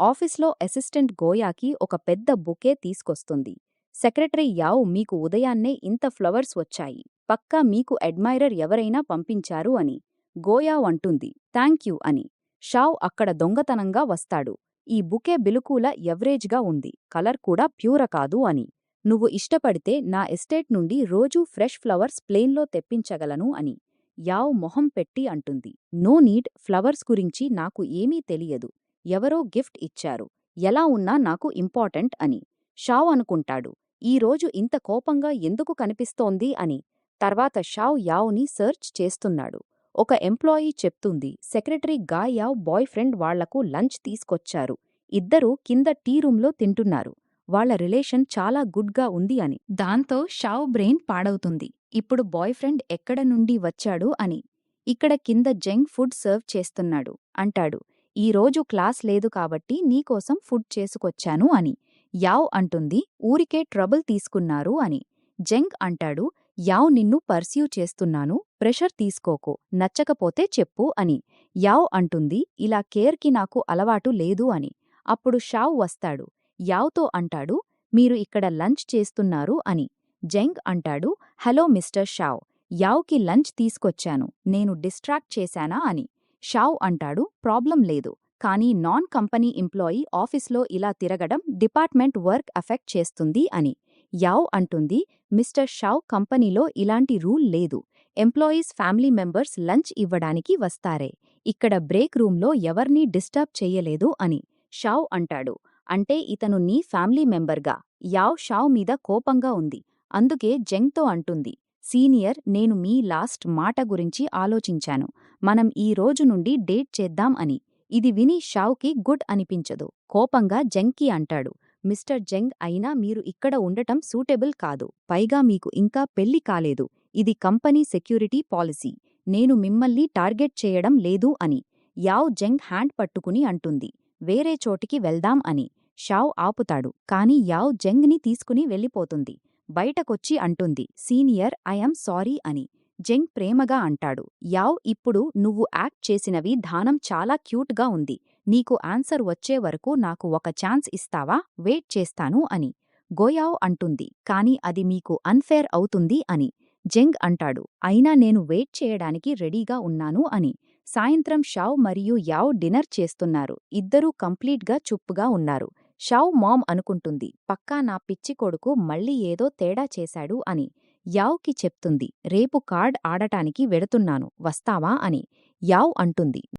ఆఫీస్లో అసిస్టెంట్ గోయాకి ఒక పెద్ద బుకే తీసుకొస్తుంది. సెక్రటరీ యావ్, మీకు ఉదయాన్నే ఇంత ఫ్లవర్స్ వచ్చాయి, పక్కా మీకు అడ్మైరర్ ఎవరైనా పంపించారు అని. గోయా అంటుంది, థ్యాంక్ యూ అని. షావ్ అక్కడ దొంగతనంగా వస్తాడు. ఈ బుకే బిలుకూల ఎవరేజ్గా ఉంది, కలర్ కూడా ప్యూర కాదు అని. నువ్వు ఇష్టపడితే నా ఎస్టేట్ నుండి రోజూ ఫ్రెష్ ఫ్లవర్స్ ప్లేన్లో తెప్పించగలను అని. యావ్ మొహం పెట్టి అంటుంది, నో నీడ్, ఫ్లవర్స్ గురించి నాకు ఏమీ తెలియదు, ఎవరో గిఫ్ట్ ఇచ్చారు, ఎలా ఉన్నా నాకు ఇంపార్టెంట్ అని. షావ్ అనుకుంటాడు, ఈరోజు ఇంత కోపంగా ఎందుకు కనిపిస్తోంది అని. తర్వాత షావ్ యావ్ని సర్చ్ చేస్తున్నాడు. ఒక ఎంప్లాయీ చెప్తుంది, సెక్రటరీ యావ్ బాయ్ ఫ్రెండ్ వాళ్లకు లంచ్ తీసుకొచ్చారు, ఇద్దరూ కింద టీ రూంలో తింటున్నారు, వాళ్ల రిలేషన్ చాలా గుడ్గా ఉంది అని. దాంతో షావ్ బ్రెయిన్ పాడవుతుంది, ఇప్పుడు బాయ్ ఫ్రెండ్ ఎక్కడ నుండి వచ్చాడు అని. ఇక్కడ కింద జెంగ్ ఫుడ్ సర్వ్ చేస్తున్నాడు. అంటాడు, ఈరోజు క్లాస్ లేదు కాబట్టి నీకోసం ఫుడ్ చేసుకొచ్చాను అని. యావ్ అంటుంది, ఊరికే ట్రబుల్ తీసుకున్నారు అని. జెంగ్ అంటాడు, యావ్ నిన్ను పర్స్యూ చేస్తున్నాను, ప్రెషర్ తీసుకోకు, నచ్చకపోతే చెప్పు అని. యావ్ అంటుంది, ఇలా కేర్కి నాకు అలవాటు లేదు అని. అప్పుడు షావ్ వస్తాడు. యావ్తో అంటాడు, మీరు ఇక్కడ లంచ్ చేస్తున్నారు అని. జెంగ్ అంటాడు, హలో మిస్టర్ షావ్, యావ్కి లంచ్ తీసుకొచ్చాను, నేను డిస్ట్రాక్ట్ చేశానా అని. షావ్ అంటాడు, ప్రాబ్లం లేదు, కానీ నాన్ కంపెనీ ఎంప్లాయీ ఆఫీస్లో ఇలా తిరగడం డిపార్ట్మెంట్ వర్క్ అఫెక్ట్ చేస్తుంది అని. యావ్ అంటుంది, మిస్టర్ షావ్, కంపెనీలో ఇలాంటి రూల్ లేదు, ఎంప్లాయీస్ ఫ్యామిలీ మెంబర్స్ లంచ్ ఇవ్వడానికి వస్తారే. ఇక్కడ బ్రేక్ రూంలో ఎవర్నీ డిస్టర్బ్ చెయ్యలేదు అని షావ్ అంటాడు. అంటే ఇతను నీ ఫ్యామిలీ మెంబర్గా. యావ్ షావ్ మీద కోపంగా ఉంది. అందుకే జెంగ్తో అంటుంది, సీనియర్, నేను మీ లాస్ట్ మాట గురించి ఆలోచించాను. మనం ఈ రోజు నుండి డేట్ చేద్దాం అని. ఇది విని షావ్కి గుడ్ అనిపించదు. కోపంగా జెంగ్కి అంటాడు, మిస్టర్ జెంగ్, అయినా మీరు ఇక్కడ ఉండటం సూటబుల్ కాదు. పైగా మీకు ఇంకా పెళ్లి కాలేదు. ఇది కంపెనీ సెక్యూరిటీ పాలసీ. నేను మిమ్మల్ని టార్గెట్ చేయడం లేదు అని. యావ్ జెంగ్ హ్యాండ్ పట్టుకుని అంటుంది, వేరే చోటికి వెళ్దాం అని. షావ్ ఆపుతాడు. కాని యావ్ జెంగ్ని తీసుకుని వెళ్ళిపోతుంది. బయటకొచ్చి అంటుంది, సీనియర్, ఐఎమ్ సారీ అని. జెంగ్ ప్రేమగా అంటాడు, యావ్, ఇప్పుడు నువ్వు యాక్ట్ చేసినవి దానం చాలా క్యూట్గా ఉంది. నీకు ఆన్సర్ వచ్చే వరకు నాకు ఒక ఛాన్స్ ఇస్తావా? వెయిట్ చేస్తాను అని. గోయావ్ అంటుంది, కాని అది మీకు అన్ఫేర్ అవుతుంది అని. జెంగ్ అంటాడు, అయినా నేను వెయిట్ చేయడానికి రెడీగా ఉన్నాను అని. సాయంత్రం షావ్ మరియు యావ్ డిన్నర్ చేస్తున్నారు. ఇద్దరూ కంప్లీట్గా చుప్పుగా ఉన్నారు. షావ్ మామ్ అనుకుంటుంది, పక్కా నా పిచ్చి కొడుకు మళ్ళీ ఏదో తేడా చేశాడు అని. యావ్కి చెప్తుంది, రేపు కార్డ్ ఆడటానికి వెడుతున్నాను, వస్తావా అని. యావ్ అంటుంది,